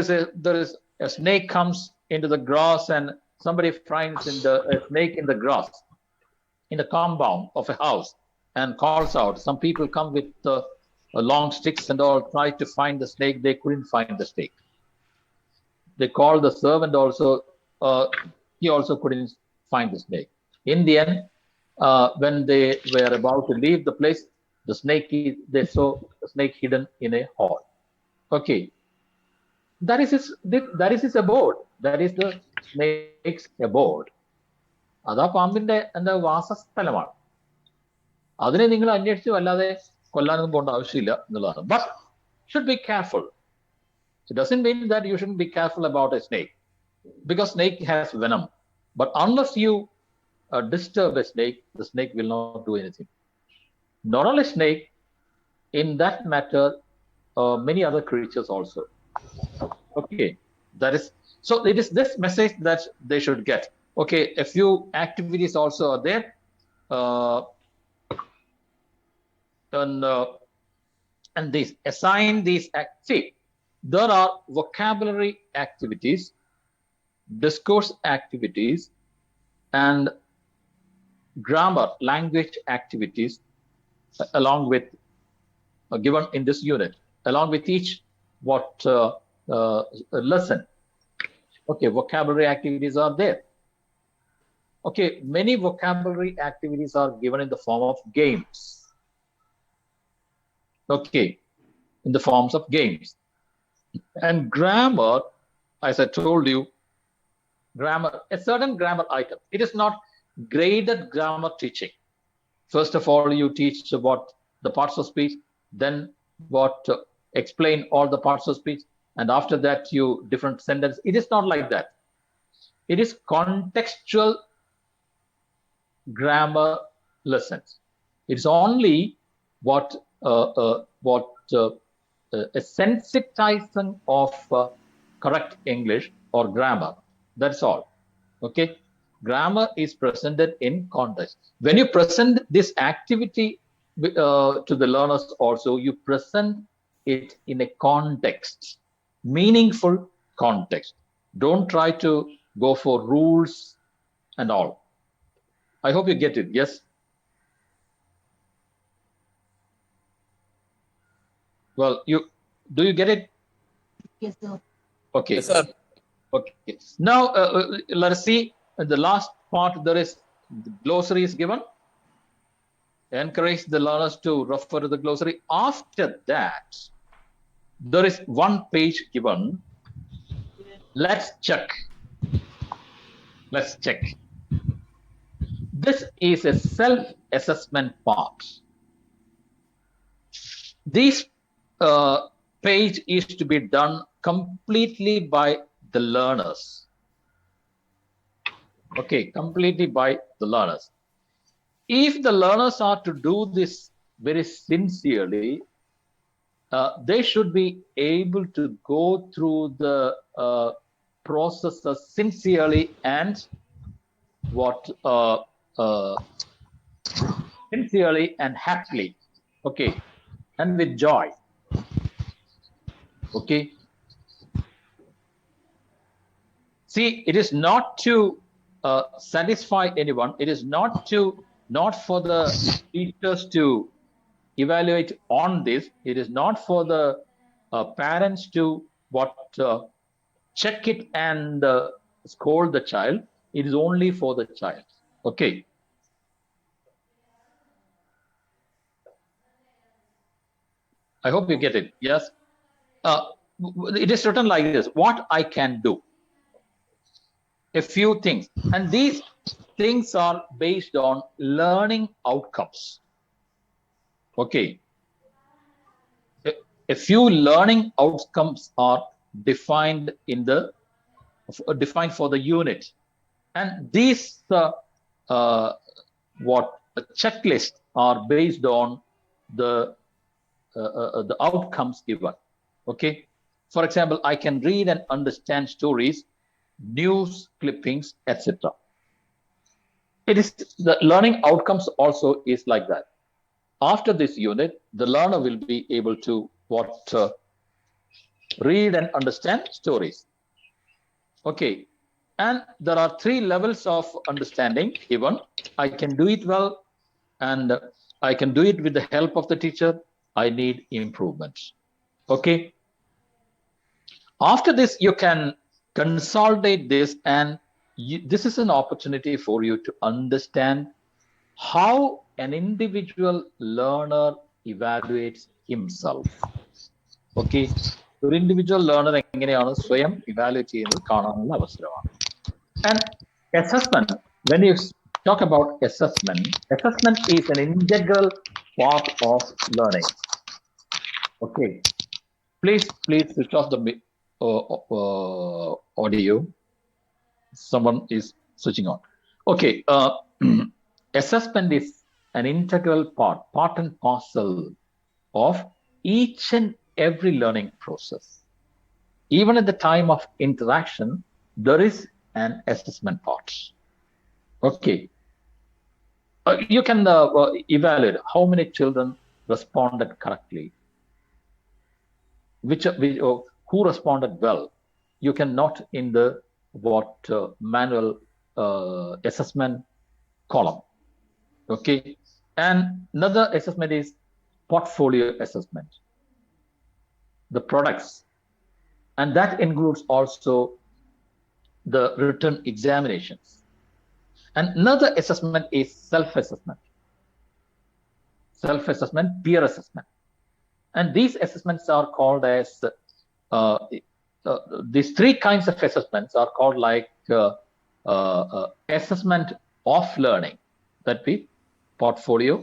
is a snake comes into the grass, and somebody finds a snake in the grass in the compound of a house and calls out. Some people come with long sticks and all, try to find the snake. They couldn't find the snake. They called the servant also. He also couldn't find the snake. In the end, when they were about to leave the place, they saw the snake hidden in a hole. Okay, that is his abode. That is the snake's abode. അതാ പാമ്പിന്റെ എന്താ വാസസ്ഥലമാണ്. അതിനെ നിങ്ങൾ അന്വേഷിച്ചു അല്ലാതെ കൊല്ലാനൊന്നും പോകേണ്ട ആവശ്യമില്ല എന്നുള്ളതാണ്. But should be careful. It doesn't mean that you shouldn't be careful about a snake, because snake has venom. But unless you disturb a snake, the snake will not do anything. Not only snake, in that matter, many other creatures also. Okay, that is so. It is this message that they should get. Okay, a few activities also are there. And these assign these. See, there are vocabulary activities, discourse activities, and grammar, language activities, along with given in this unit, along with each lesson. Okay, vocabulary activities are there. Okay, many vocabulary activities are given in the form of games. Okay, in the forms of games. And grammar, as I told you, grammar, a certain grammar item. It is not graded grammar teaching. First of all, you teach what the parts of speech, then explain all the parts of speech, and after that you different sentence. It is not like that. It is contextual grammar lessons. It's only a sensitizing of correct English or grammar. That's all. Okay. Grammar is presented in context. When you present this activity to the learners also, you present it in a context, meaningful context. Don't try to go for rules and all. I hope you get it. Yes? Well, do you get it? Yes, sir. Okay. Yes, sir. Okay. Now let us see the last part. There is the glossary is given. Encourage the learners to refer to the glossary. After that, there is one page given. Let's check. Let's check. This is a self-assessment part. This page is to be done completely by the learners. Okay, completely by the learners. If the learners are to do this very sincerely, they should be able to go through the processes sincerely and sincerely and happily. Okay, and with joy. Okay. See, it is not to satisfy anyone. It is not for the teachers to evaluate on this. It is not for the parents to check it and scold the child. It is only for the child. Okay. I hope you get it. Yes. It is written like this: what I can do. A few things, and these things are based on learning outcomes. Okay. A few learning outcomes are defined for the unit, and these checklists are based on the outcomes given. Okay. For example, I can read and understand stories, news clippings, etc. It is the learning outcomes also is like that. After this unit, the learner will be able to read and understand stories. Okay. And there are 3 levels of understanding given. I can do it well, and I can do it with the help of the teacher. I need improvements. Okay. After this, you can consolidate this, and this is an opportunity for you to understand how an individual learner evaluates himself. Okay. An individual learner എങ്ങനെയാണ് സ്വയം evaluate ചെയ്യുന്നത് കാണാനുള്ള അവസരമാണ്. And assessment, when you talk about assessment is an integral part of learning. Okay. Please switch off the audio. Someone is switching on. Okay. Assessment is an integral part and parcel of each and every learning process. Even at the time of interaction, there is an assessment part. Okay. You can evaluate how many children responded correctly, who responded well. You can note in the manual assessment column. Okay. And another assessment is portfolio assessment, the products, and that includes also the written examinations. And another assessment is self-assessment, peer assessment. And these assessments are called as these 3 kinds of assessments are called like assessment of learning, that be portfolio,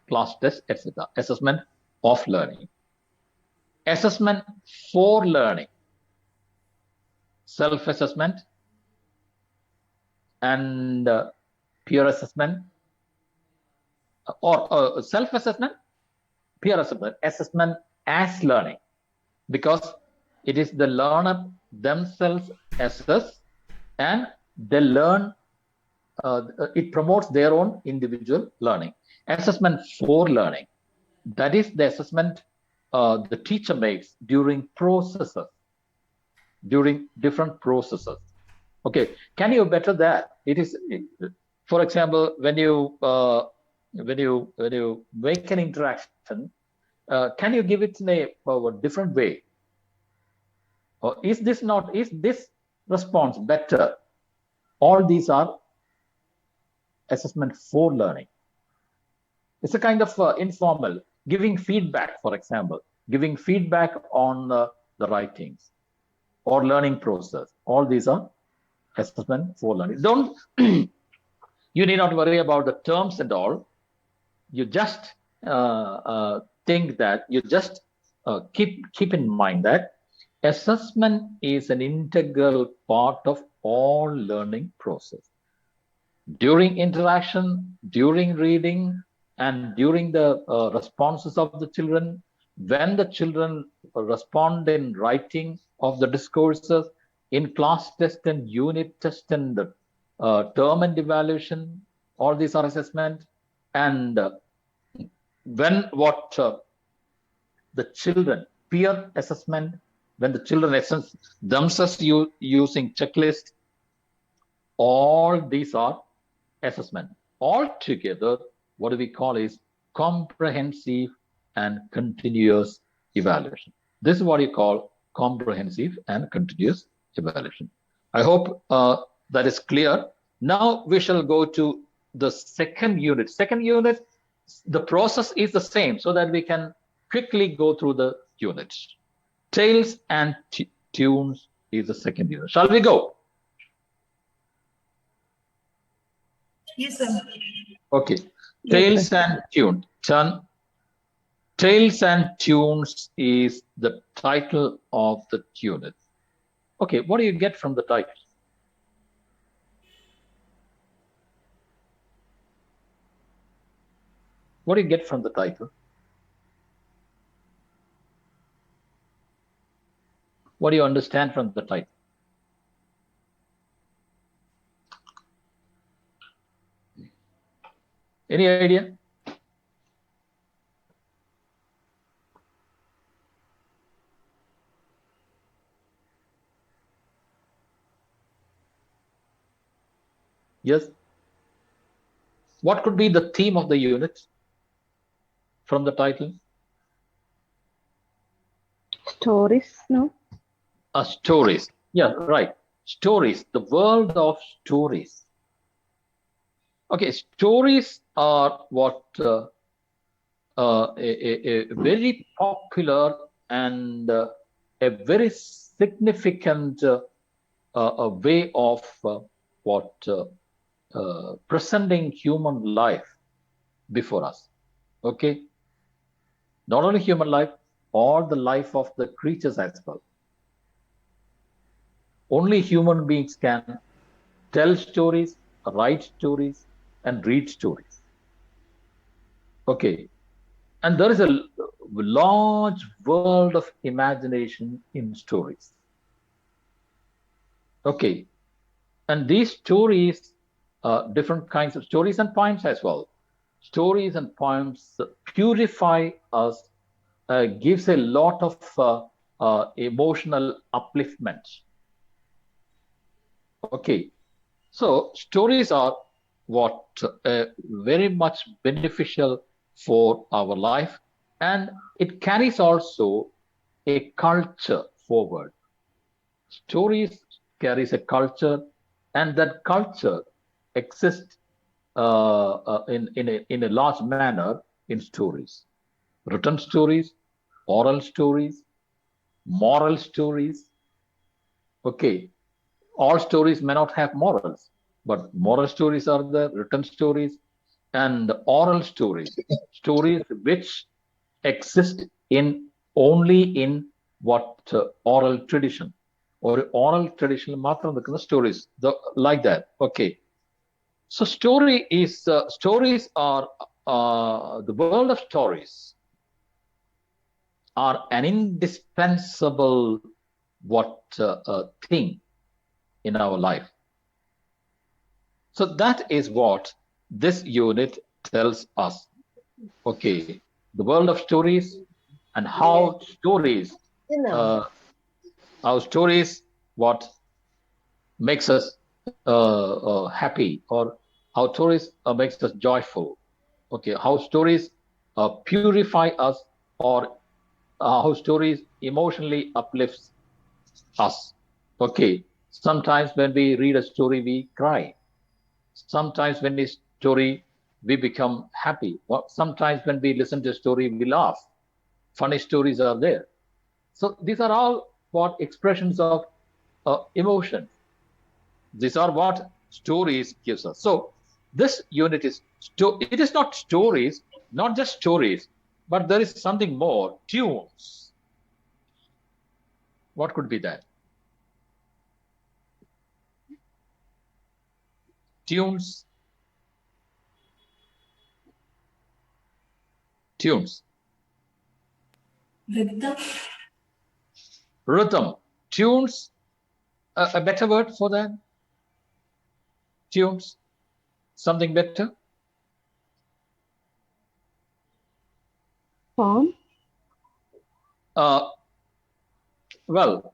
class test, etc. Assessment of learning, assessment for learning, self-assessment, and peer assessment, or self-assessment, peer assessment as learning, because it is the learner themselves assess and they learn it promotes their own individual learning. Assessment for learning, that is the assessment the teacher makes during processes, during different processes. Okay, can you better that? It is, for example, when you make an interaction, can you give it in a different way? Or is this response better? All these are assessment for learning. It's a kind of informal, giving feedback, for example, giving feedback on the writings or learning process. All these are assessment for learning. Don't, you need not worry about the terms and all. You just think that, you just keep in mind that assessment is an integral part of all learning process. During interaction, during reading, and during the responses of the children, when the children respond in writing of the discourses, in class test and unit test and term and evaluation, all these are assessment. And when the children, peer assessment, when the children assess themselves using checklist, all these are assessment. All together, what do we call is comprehensive and continuous evaluation. This is what you call comprehensive and continuous evaluation. I hope that is clear. Now we shall go to the second unit. Second unit, the process is the same, so that we can quickly go through the units. Tales and tunes is the second unit. Shall we go? Yes, sir. Okay. Tales and tunes. Tales and tunes is the title of the unit. Okay, what do you get from the title? What do you get from the title? What do you understand from the title? Any idea? Yes. What could be the theme of the unit from the title? Stories, no? Stories. Yeah, right. Stories, the world of stories. Okay, stories are what a very popular and a very significant way of presenting human life before us. Okay, not only human life, all the life of the creatures as well. Only human beings can tell stories, write stories, and read stories. Okay, and there is a large world of imagination in stories. Okay, and these stories, different kinds of stories and poems as well. Stories and poems purify us, gives a lot of emotional upliftment. Okay, so stories are what very much beneficial for our life, and it carries also a culture forward. Stories carries a culture, and that culture exists in a large manner in stories. Written stories, oral stories, moral stories. Okay, all stories may not have morals, but moral stories are the written stories, and oral stories, stories which exist only in what oral tradition, or oral tradition matram nikkunna stories, like that. Okay, so stories are the world of stories are an indispensable thing in our life. So that is what this unit tells us. Okay, the world of stories and how stories, what makes us happy, or how stories makes us joyful. Okay, how stories purify us, or how stories emotionally uplifts us. Okay, sometimes when we read a story, we cry. Sometimes when we story, we become happy. Sometimes when we listen to a story, we laugh. Funny stories are there. So these are all what expressions of emotion. These are what stories gives us. So this unit is, it is not stories, not just stories, but there is something more, tunes. What could be that? Tunes. Tunes. Rhythm. Tunes. A better word for that? Tunes. Something better? Form. Well,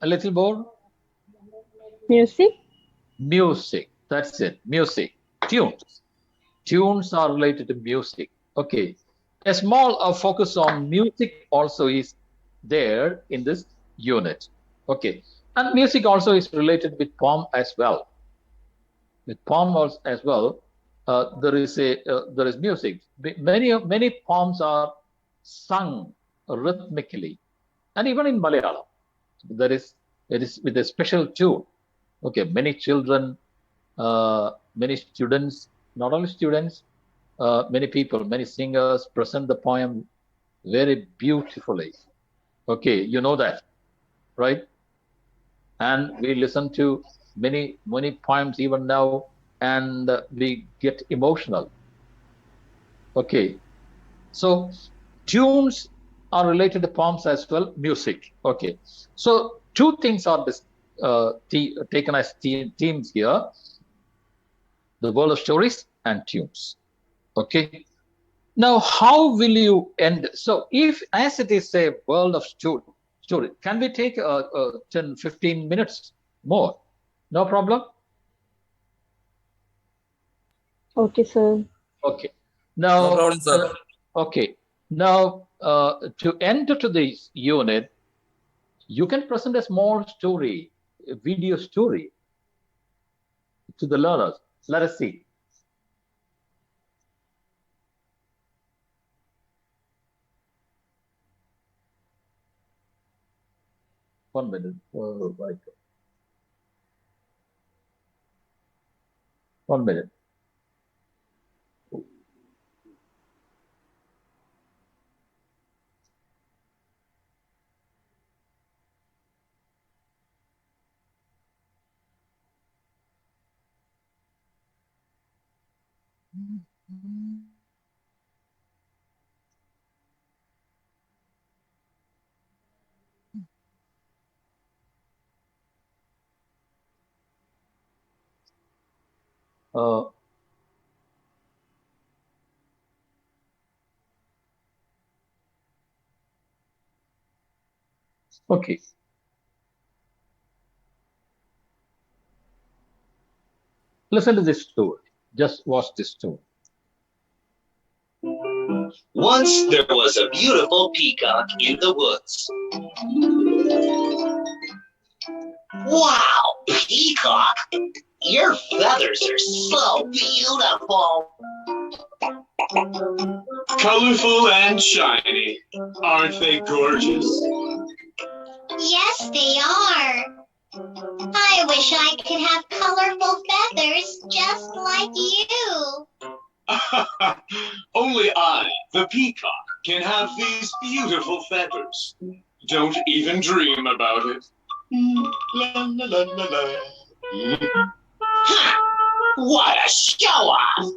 a little more. Music. Music. That's it. Music. Tunes. Tunes are related to music. Okay. A small focus on music also is there in this unit. Okay. And music also is related with poem as well. With poem as well, there is music. Many poems are sung rhythmically, and even in Malayalam, it is with a special tune. Okay, many children, many students, not only students, many people, many singers present the poem very beautifully. Okay, you know that, right? And we listen to many poems even now, and we get emotional. Okay, so tunes are related to poems as well, music. Okay, so two things are taken as themes here: the world of stories and tunes. Okay, now how will you end? So if, as it is a world of story, can we take 10-15 minutes more? No problem. Okay, sir. Okay. Now, No problem, sir. Okay. Now, to enter to this unit, you can present a small story, a video story to the learners. Let us see. One minute. Right. 1 minute. Okay. Listen to this story. Just watch this story. Once there was a beautiful peacock in the woods. Wow, peacock! Your feathers are so beautiful. Colorful and shiny. Aren't they gorgeous? Yes, they are. I wish I could have colorful feathers just like you. Only I, the peacock, can have these beautiful feathers. Don't even dream about it. La, la, la, la, la. Ha! What a show-off!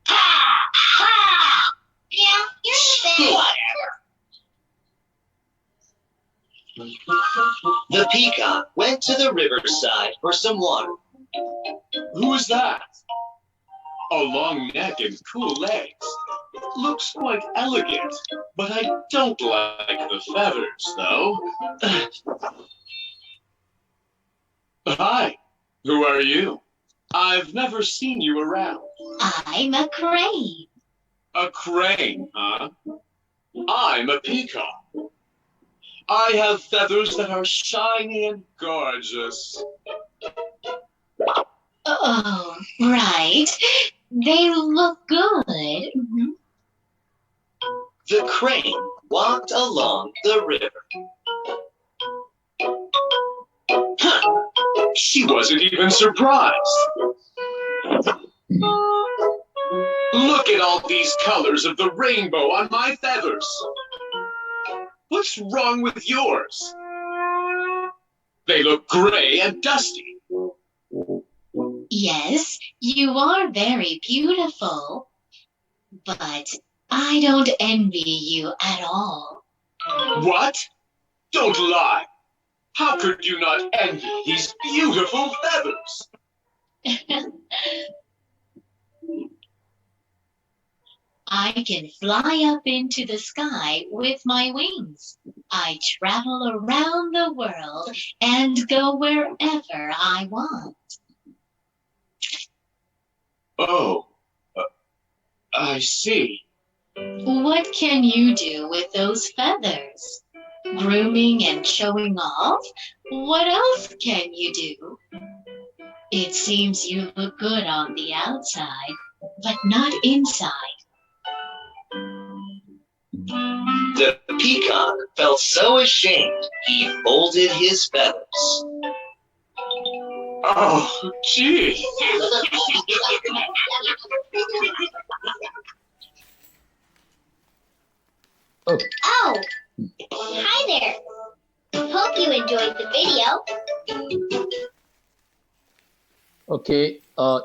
Ha! Ha! Yeah, you're the best. Whatever. The peacock went to the riverside for some water. Who's that? A long neck and cool legs. It looks quite elegant, but I don't like the feathers, though. Hi, who are you? I've never seen you around. I'm a crane. A crane, huh? I'm a peacock. I have feathers that are shiny and gorgeous. Oh, right. They look good. Mhm. The crane walked along the river. Huh. She wasn't even surprised. Look at all these colors of the rainbow on my feathers. What's wrong with yours? They look gray and dusty. Yes, you are very beautiful. But I don't envy you at all. What? Don't lie. How could you not envy these beautiful feathers? I can fly up into the sky with my wings. I travel around the world and go wherever I want. Oh, I see. What can you do with those feathers? Grooming and showing off? What else can you do? It seems you look good on the outside, but not inside. The peacock felt so ashamed he folded his feathers. Oh, gee. Oh, hi there. Hope you enjoyed the video. Okay,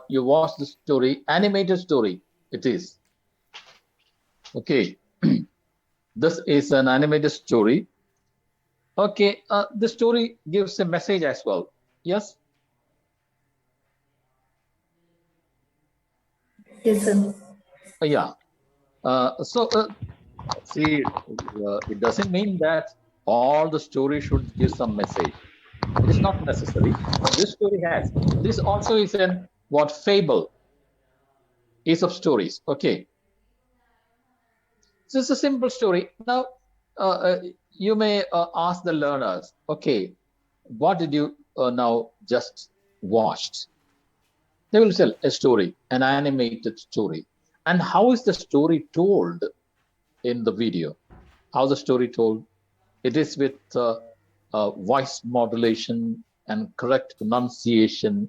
you watch the story, animated story it is. Okay, this is an animated story. Okay, the story gives a message as well. Yes? Yes, sir. Yeah. See, it doesn't mean that all the story should give some message. It is not necessary, but this story has. This also is an fable, Aesop stories. Okay. So it's a simple story. Now, you may ask the learners, okay, what did you now just watched? They will tell a story, an animated story. And how is the story told in the video? How the story told? It is with voice modulation and correct pronunciation,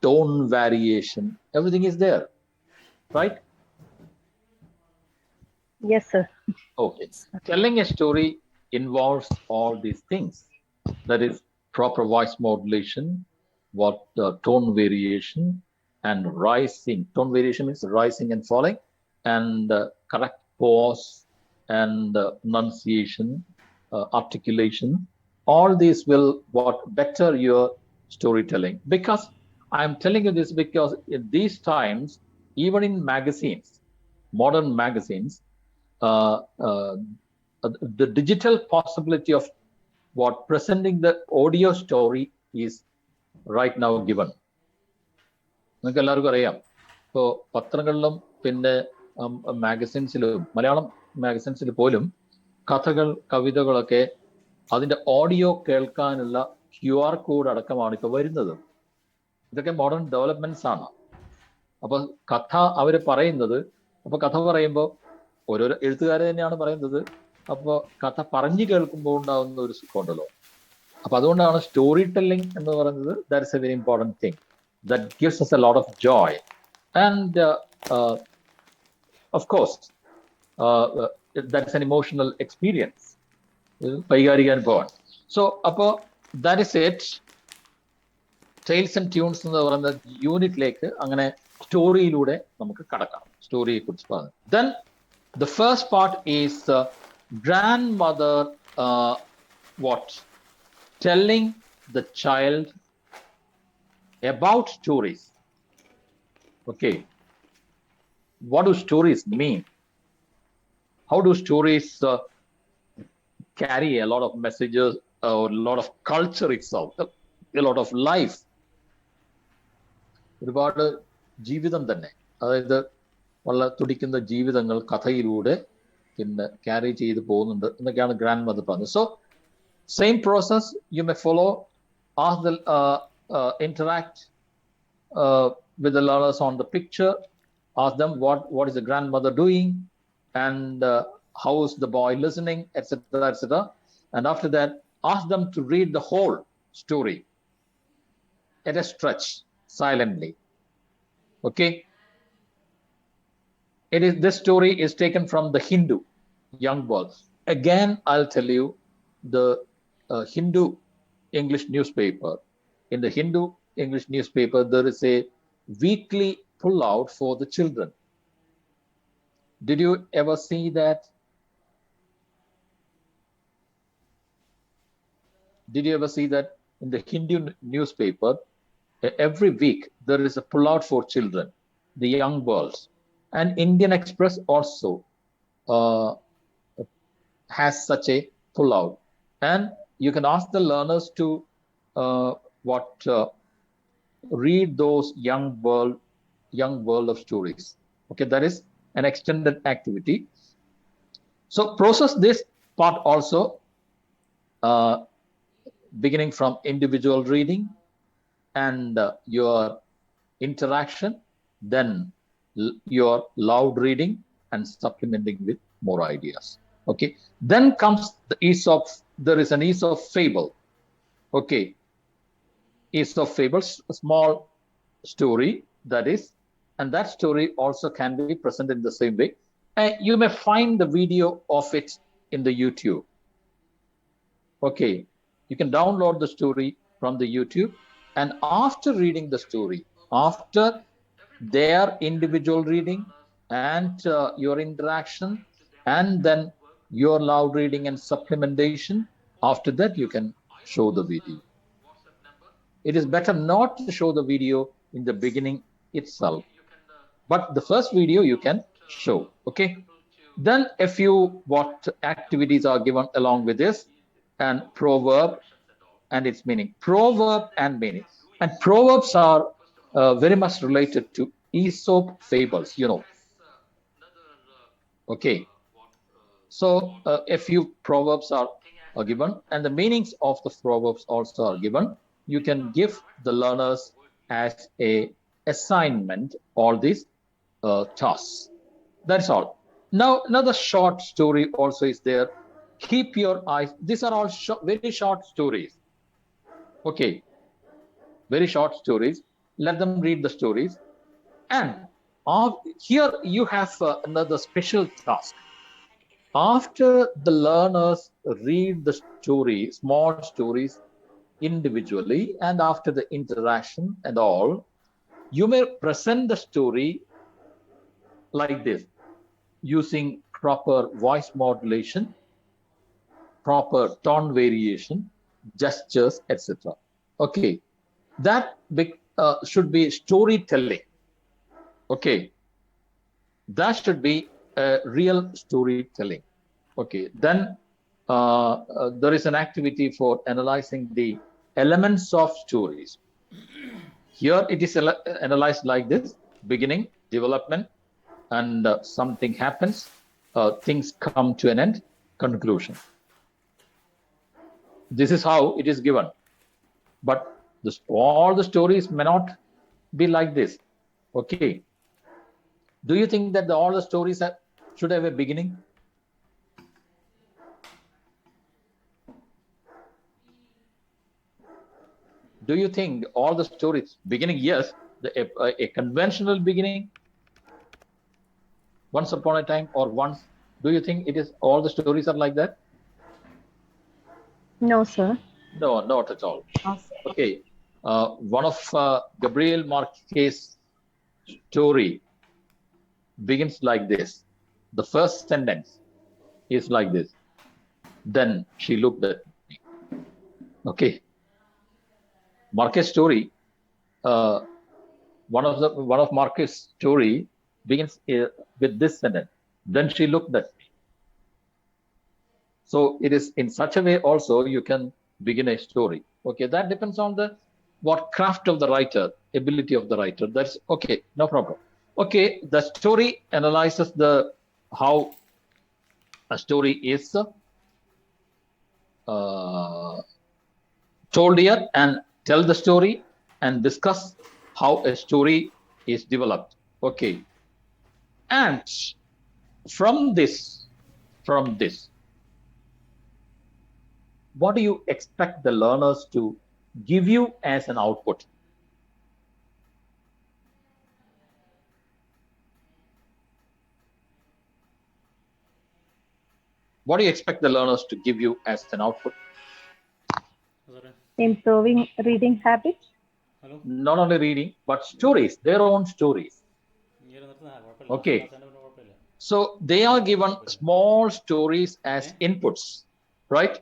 tone variation. Everything is there, right? Yes, sir. Okay. Telling a story involves all these things. That is proper voice modulation, tone variation, and rising. Tone variation means rising and falling, and correct pause and pronunciation, articulation. All these will better your storytelling. Because I'm telling you this because in these times, even in magazines, modern magazines, the digital possibility of presenting the audio story is right now given. നിങ്ങൾക്ക് എല്ലാവർക്കും അറിയാം, ഇപ്പോൾ പത്രങ്ങളിലും പിന്നെ മാഗസിൻസിലും മലയാളം മാഗസിൻസിൽ പോലും കഥകൾ കവിതകളൊക്കെ അതിൻ്റെ audio കേൾക്കാനുള്ള QR കോഡ് അടക്കമാണ് ഇപ്പോൾ വരുന്നത്. ഇതൊക്കെ മോഡേൺ ഡെവലപ്മെന്റ്സ് ആണ്. അപ്പോൾ കഥ അവർ പറയുന്നത്, അപ്പോൾ കഥ പറയുമ്പോൾ ഓരോരോ എഴുത്തുകാരെ തന്നെയാണ് പറയുന്നത്. അപ്പോൾ കഥ പറഞ്ഞു കേൾക്കുമ്പോൾ ഉണ്ടാകുന്ന ഒരു സുഖമുണ്ടല്ലോ. അപ്പൊ അതുകൊണ്ടാണ് സ്റ്റോറി ടെല്ലിംഗ് എന്ന് പറയുന്നത്. That's A very important thing that gives us a lot of joy, and of course that's an emotional experience. So that is it. Tales and Tunes എന്ന് പറയുന്ന യൂണിറ്റിലേക്ക് അങ്ങനെ സ്റ്റോറിയിലൂടെ നമുക്ക് കടക്കാം. സ്റ്റോറിയെ കുറിച്ച് പറഞ്ഞു. Then the first part is grandmother telling the child about stories. Okay, what do stories mean? How do stories carry a lot of messages or a lot of culture itself, a lot of life? ഒരുപാട് ജീവിതം തന്നെ, അതായത് വളരെ തുടിക്കുന്ന ജീവിതങ്ങൾ കഥയിലൂടെ പിന്നെ carry ചെയ്ത് പോകുന്നുണ്ട് എന്നൊക്കെയാണ് ഗ്രാൻഡ് മദർ പറഞ്ഞത്. സോ സെയിം പ്രോസസ് യു മെ follow, ask the interact with the learners on the picture, ask them what is the grandmother doing, and how is the boy listening, etc., etc. And after that, ask them to read the whole story at a stretch, silently. Okay. This story is taken from the Hindu Young World. Again, I'll tell you, the Hindu English newspaper. In the Hindu English newspaper, there is a weekly pull-out for the children. Did you ever see that? Did you ever see that in the Hindu newspaper? Every week there is a pull-out for children, the young girls. And Indian Express also has such a pull-out. And you can ask the learners to read those young world of stories. Okay, that is an extended activity. So process this part also, beginning from individual reading and your interaction, then your loud reading and supplementing with more ideas. Okay, then comes the Aesop. There is an Aesop fable. Okay, Aesop fables, a small story, that is, and that story also can be presented in the same way. You may find the video of it in the YouTube. Okay, you can download the story from the YouTube, and after reading the story, after their individual reading and your interaction, and then your loud reading and supplementation, after that you can show the video. It is better not to show the video in the beginning itself, but the first video you can show. Okay, then a few activities are given along with this, and proverb and its meaning. Proverb and meaning. And proverbs are very much related to Aesop fables, you know. Okay, so a few proverbs are given, and the meanings of the proverbs also are given. You can give the learners as a assignment all these tasks. That's all. Now another short story also is there. Keep your eyes. These are all very short stories. Okay, very short stories. Let them read the stories. And here you have another special task. After the learners read the story, small stories individually, and after the interaction and all, you may present the story like this, using proper voice modulation, proper tone variation, gestures, etc. Okay, that should be storytelling. Okay, that should be real storytelling. Okay, then there is an activity for analyzing the elements of stories. Here it is analyzed like this: beginning, development, and something happens, things come to an end, conclusion. This is how it is given. But all the stories may not be like this. Okay, do you think that all the stories should have a beginning? Do you think all the stories beginning? Yes, a conventional beginning, once upon a time, or once. Do you think it is all the stories are like that? No, sir. No, not at all. Okay, one of Gabriel Marquez's story begins like this. The first sentence is like this: then she looked at me. Okay, Marquez story, one of Marquez's story begins with this sentence. Then she looked at me. So it is in such a way also you can begin a story. Okay, that depends on the what craft of the writer, ability of the writer. That's okay, no problem. Okay, the story analyzes the how a story is told here, and tell the story and discuss how a story is developed. Okay, and from this, what do you expect the learners to give you as an output? What do you expect the learners to give you as an output? Improving reading habits. Not only reading, but stories, their own stories. Okay. So they are given small stories as inputs, right?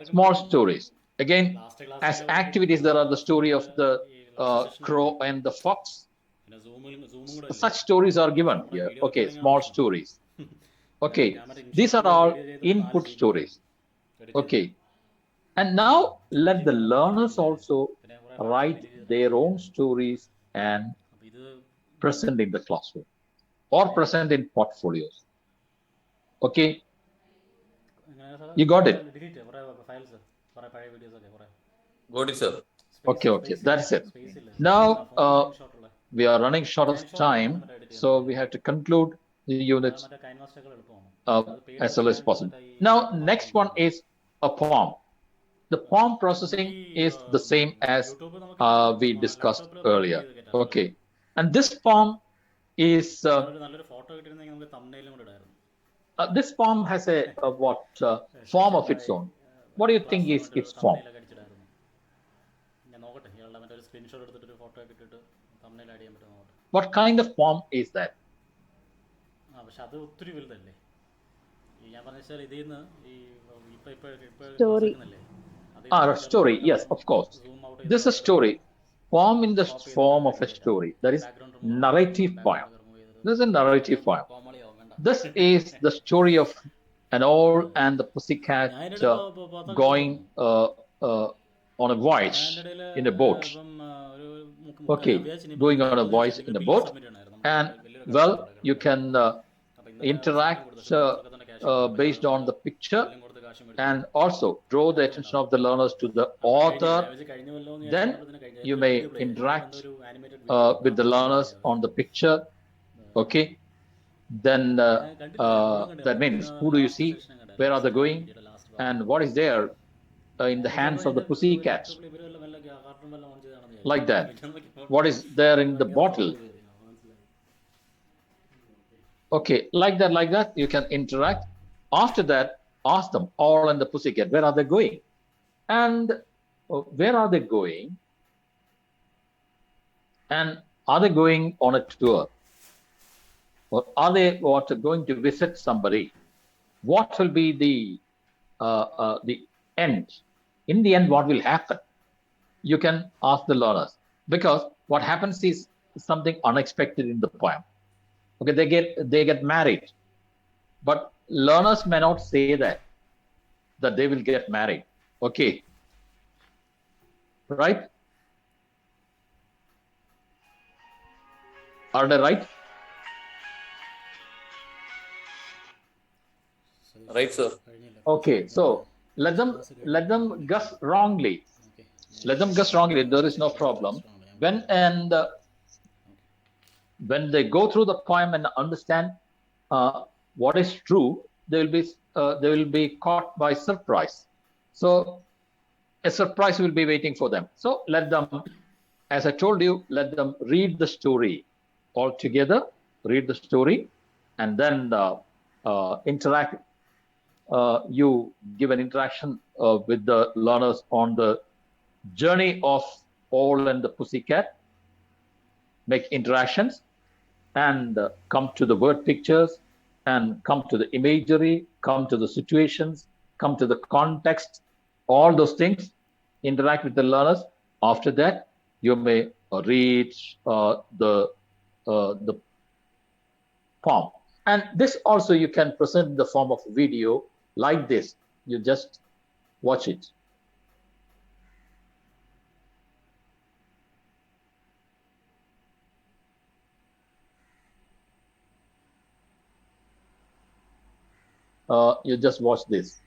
Small stories. Again, as activities, there are the story of the crow and the fox. Such stories are given here. Okay, small stories. Okay, these are all input stories. Okay, and now let the learners also write their own stories and present in the classroom or present in portfolios. Okay, you got it? Got it, sir. Okay, that's it. Now we are running short of time, so we have to conclude the units as well as possible. Now, next one is a poem. The poem processing is the same as we discussed earlier. Okay, and this poem is this poem has a form of its own. What do you think is its form? What kind of form is that? Story. A story, yes, of course. This is a story. Poem in the form of a story. That is narrative poem. This is a narrative poem. This is the story of an owl and the pussycat going on a voyage in a boat. Okay, going on a voyage in a boat, and well, you can interact based on the picture, and also draw the attention of the learners to the author. Then you may interact with the learners on the picture. Okay, then that means who do you see, where are they going, and what is there in the hands of the pussycat, like that, what is there in the bottle. Okay, like that you can interact. After that, ask them, Owl and the pussycat, where are they going, and where are they going, and are they going on a tour, or are they going to visit somebody? What will be the end? In the end, what will happen? You can ask the learners, because what happens is something unexpected in the poem. Okay, they get married, but learners may not say that they will get married. Okay, right? Are they right? Right, sir. Okay, so let them guess wrongly. Let them guess wrongly. There is no problem. When they go through the poem and understand what is true, they will be caught by surprise. So a surprise will be waiting for them. So let them, as I told you, let them read the story all together. Read the story, and then interact. You give an interaction with the learners on the journey of Owl and the Pussycat. Make interactions and come to the word pictures, and come to the imagery, come to the situations, come to the context, all those things. Interact with the learners. After that, you may read the the poem. And this also you can present in the form of video like this. You just watch it. You just watch this.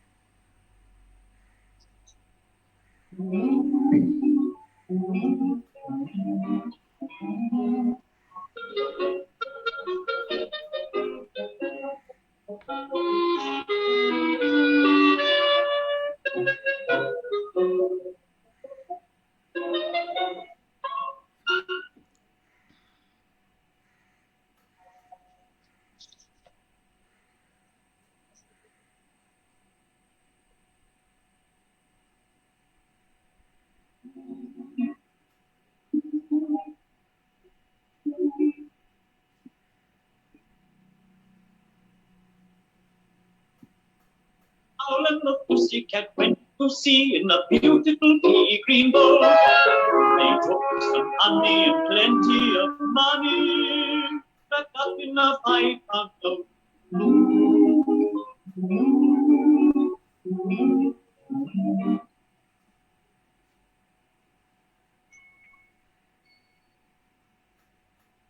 Owl and the pussycat went to sea in a beautiful pea green boat. They took some honey and plenty of money, wrapped up in a 5-pound note.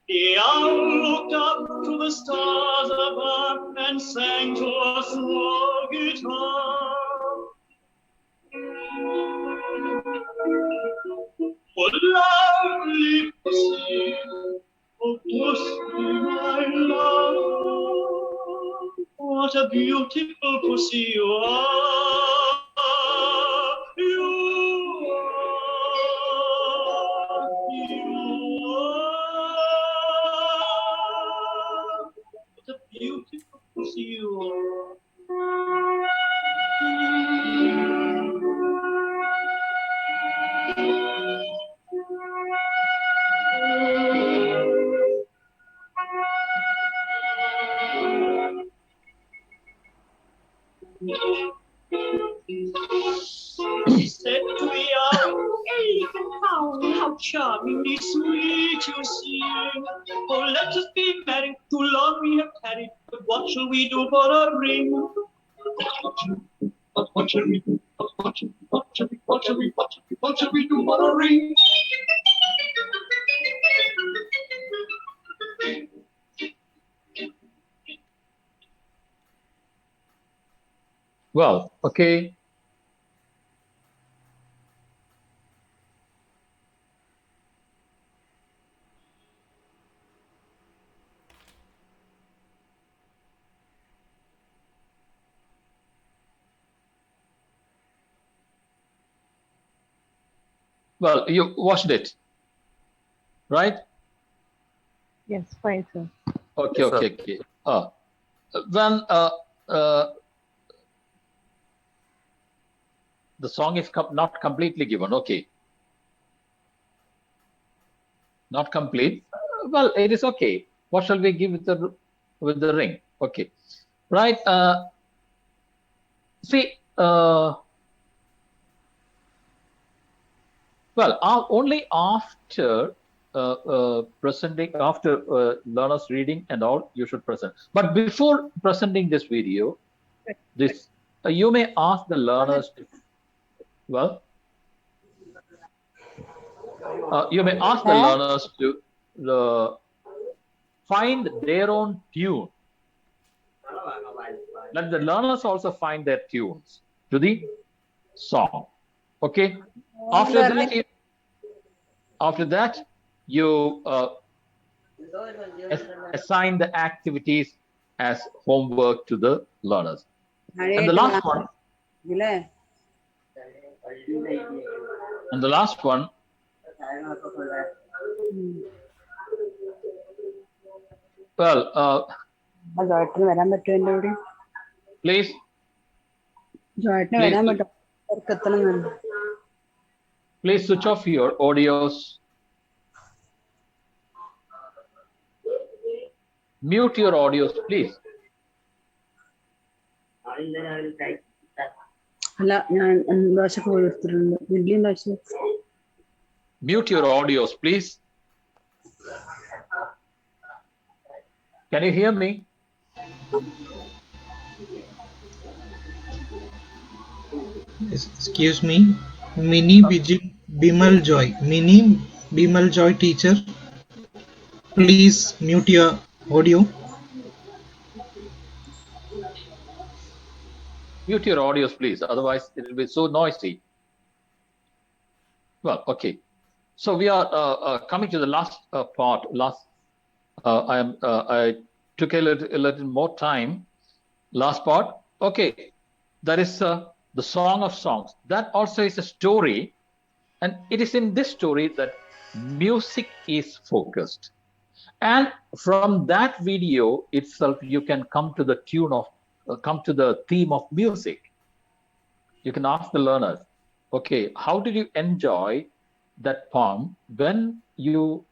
The owl looked up to the stars above and sang to a small guitar. Oh, lovely pussy, oh, pussy, my love, what a beautiful pussy you are. You are. What a beautiful pussy you are. He said to the owl, "Elephant owl, how charmingly sweet you sing. Oh, let us be married, too long we have tarried, but what shall we do for a ring?" What shall we do? What shall we do for a ring? Well, okay. Well, you watched it, right? Yes, fine, sir. Okay, Yes, okay, okay. When the song is not completely given, okay. Not complete. Well, it is okay. What shall we give with the ring? Okay, right. See, well, only after presenting, after learners reading and all, you should present. But before presenting this video, this you may ask the learners to, well, you may ask the learners to find their own tune. Let the learners also find their tunes to the song. Okay. After that, you assign the activities as homework to the learners. And the last one. And the last one. Well, please. Please switch off your audios. Mute your audios, please. Mute your audios, please. Can you hear me? Excuse me. Mini Bimal Joy. Mini Bimal Joy teacher. Please mute your audio. Mute your audios, please. Otherwise, it will be so noisy. Well, okay. So we are coming to the last part. I took a little more time. Last part. Okay. That is the Song of Songs. That also is a story. And it is in this story that music is focused. And from that video itself, you can come to the theme of music. You can ask the learners, okay, how did you enjoy that poem when you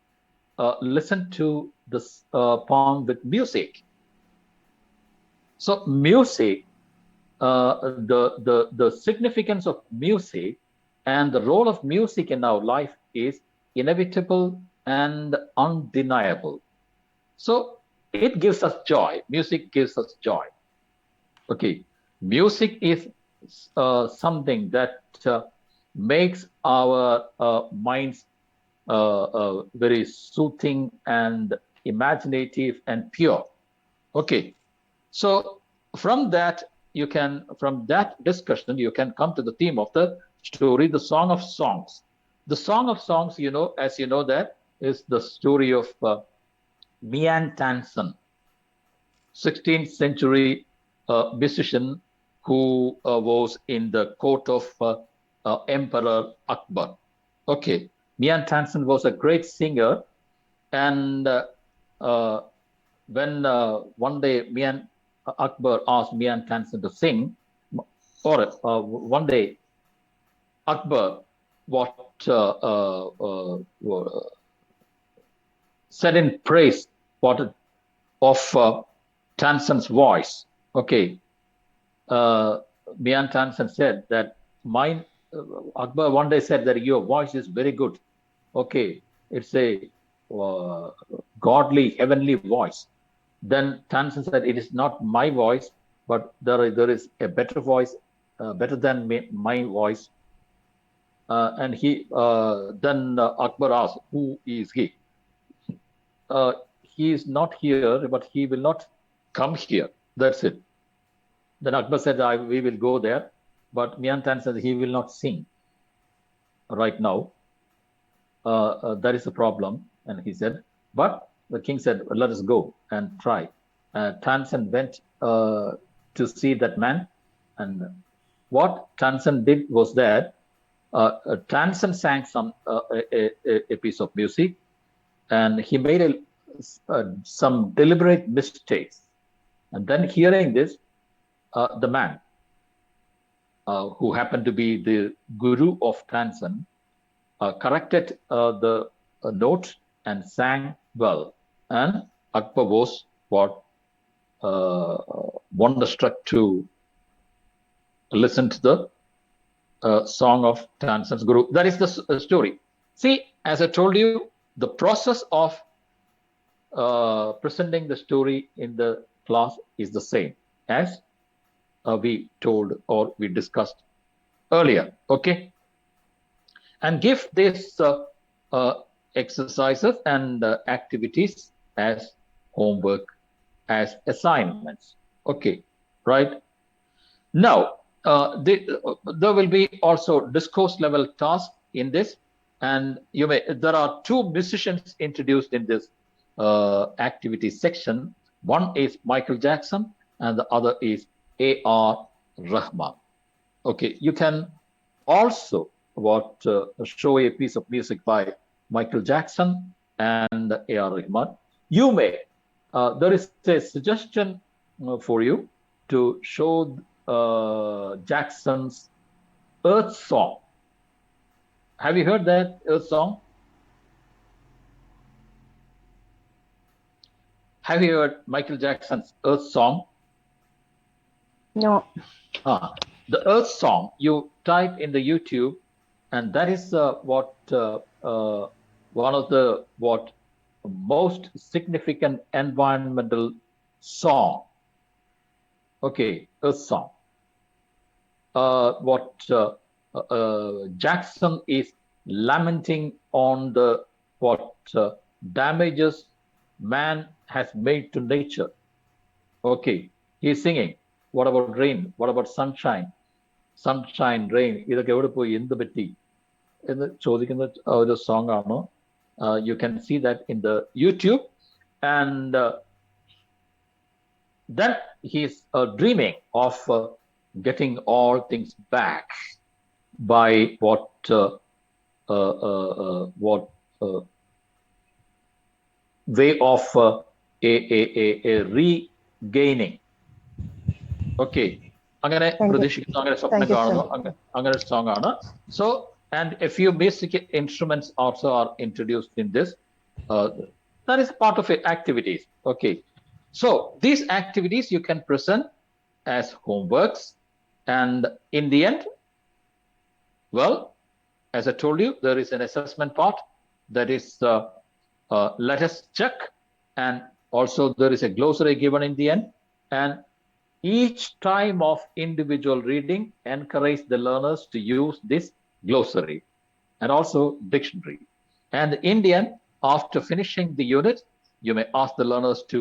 listen to this poem with music? So music, the significance of music and the role of music in our life is inevitable and undeniable. So it gives us joy. Music gives us joy. Okay, music is something that makes our minds very soothing and imaginative and pure. Okay, so from that discussion, you can come to the theme of the story, the Song of Songs. The Song of Songs, as you know, that is the story of Mian Tansen, 16th century musician who was in the court of Emperor Akbar. Okay, Mian Tansen was a great singer, and when one day Akbar asked Mian Tansen to sing, or one day Akbar said in praise of Tansen's voice. Okay, Mian Tansen said that Akbar one day said that your voice is very good. Okay, it's a godly, heavenly voice. Then Tansen said, it is not my voice, but there is a better voice, better than my voice. And then Akbar asked, who is he? He is not here, but he will not come here. That's it. Then Akbar said, we will go there. But Mian Tansen said he will not sing right now. That is a problem. And he said, but the king said, let us go and try. Tansen went to see that man. And what Tansen did was that Tansen sang a piece of music, and he made some deliberate mistakes. And then hearing this, the man, who happened to be the guru of Tansen, corrected the note and sang well. And Akbar was wonderstruck to listen to the song of Tansen's guru. That is the story. See, as I told you, the process of presenting the story in the class is the same as we told or we discussed earlier. Okay, and give this exercises and activities as homework, as assignments. Okay, right? Now, there will be also discourse level tasks in this, and there are two musicians introduced in this activity section. One is Michael Jackson and the other is A.R. Rahman. Okay, you can also show a piece of music by Michael Jackson and A.R. Rahman. You may, there is a suggestion for you to show Jackson's Earth Song. Have you heard that Earth Song? Have you heard Michael Jackson's Earth Song? No. The Earth Song, you type in the YouTube, and that is one of the most significant environmental song. Okay, a song. Jackson is lamenting on the damages man has made to nature. Okay, he's singing. What about rain? What about sunshine? Sunshine, rain. ഇതൊക്കെ എവിടെ പോയി എന്ത് പറ്റി എന്ന് ചോദിക്കുന്ന ഒരു song ആണ്. You can see that in the YouTube, and then he's dreaming of getting all things back by way of a regaining. Okay, അങ്ങനെ പ്രതീക്ഷിക്കുന്നു, അങ്ങനെ സ്വപ്നം കാണുന്നു, അങ്ങനെ സോങ് ആണ്. So, and a few basic instruments also are introduced in this. That is part of it, activities. Okay, so these activities you can present as homeworks, and in the end, well, as I told you, there is an assessment part, that is let us check, and also there is a glossary given in the end, and each time of individual reading, encourage the learners to use this glossary and also dictionary. And in the end, after finishing the unit, you may ask the learners to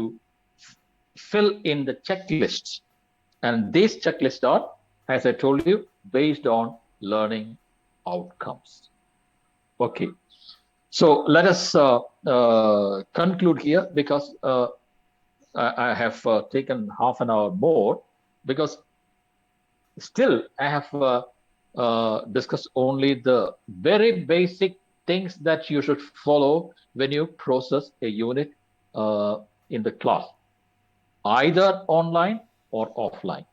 fill in the checklists. And these checklists are, as I told you, based on learning outcomes. Okay. So let us conclude here, because I have taken half an hour more, because still I have discussed only the very basic things that you should follow when you process a unit in the class, either online or offline.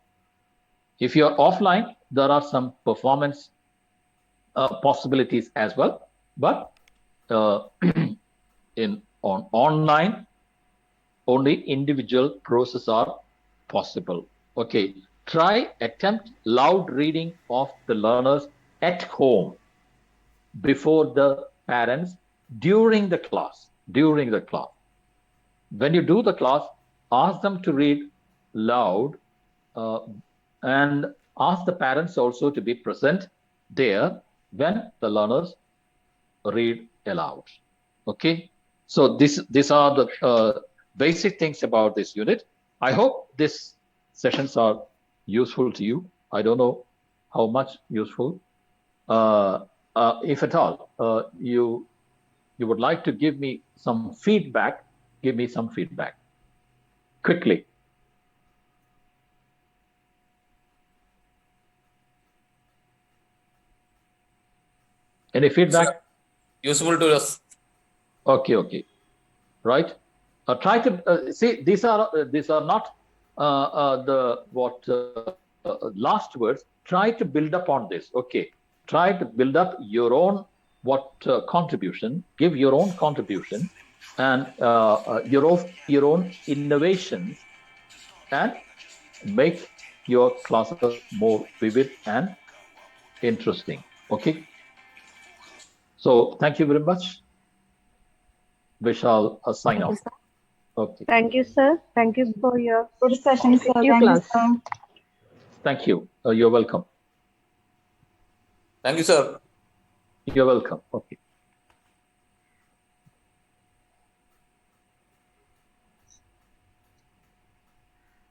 If you are offline, there are some performance possibilities as well, but on online, only individual process are possible. Okay, attempt loud reading of the learners at home before the parents during the class. When you do the class, ask them to read loud, and ask the parents also to be present there when the learners read aloud. Okay, so these are the basic things about this unit. I hope these sessions are useful to you. I don't know how much useful. If at all you would like to give me some feedback, give me some feedback quickly. Any feedback? Useful to us. Okay. Right. Try to see, these are not the last words. Try to build up on this. Okay, try to build up your own contribution. Give your own contribution, and your own innovations, and make your classes more vivid and interesting. Okay. So thank you very much. We shall sign off. Okay. Thank you, sir. Thank you for your Good session, sir. effective Thank you, class. sir. Thank you. You're welcome. Thank you, sir. You're welcome. Okay.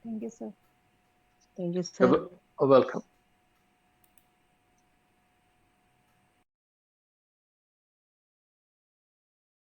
Thank you, sir. Thank you, sir. You're welcome.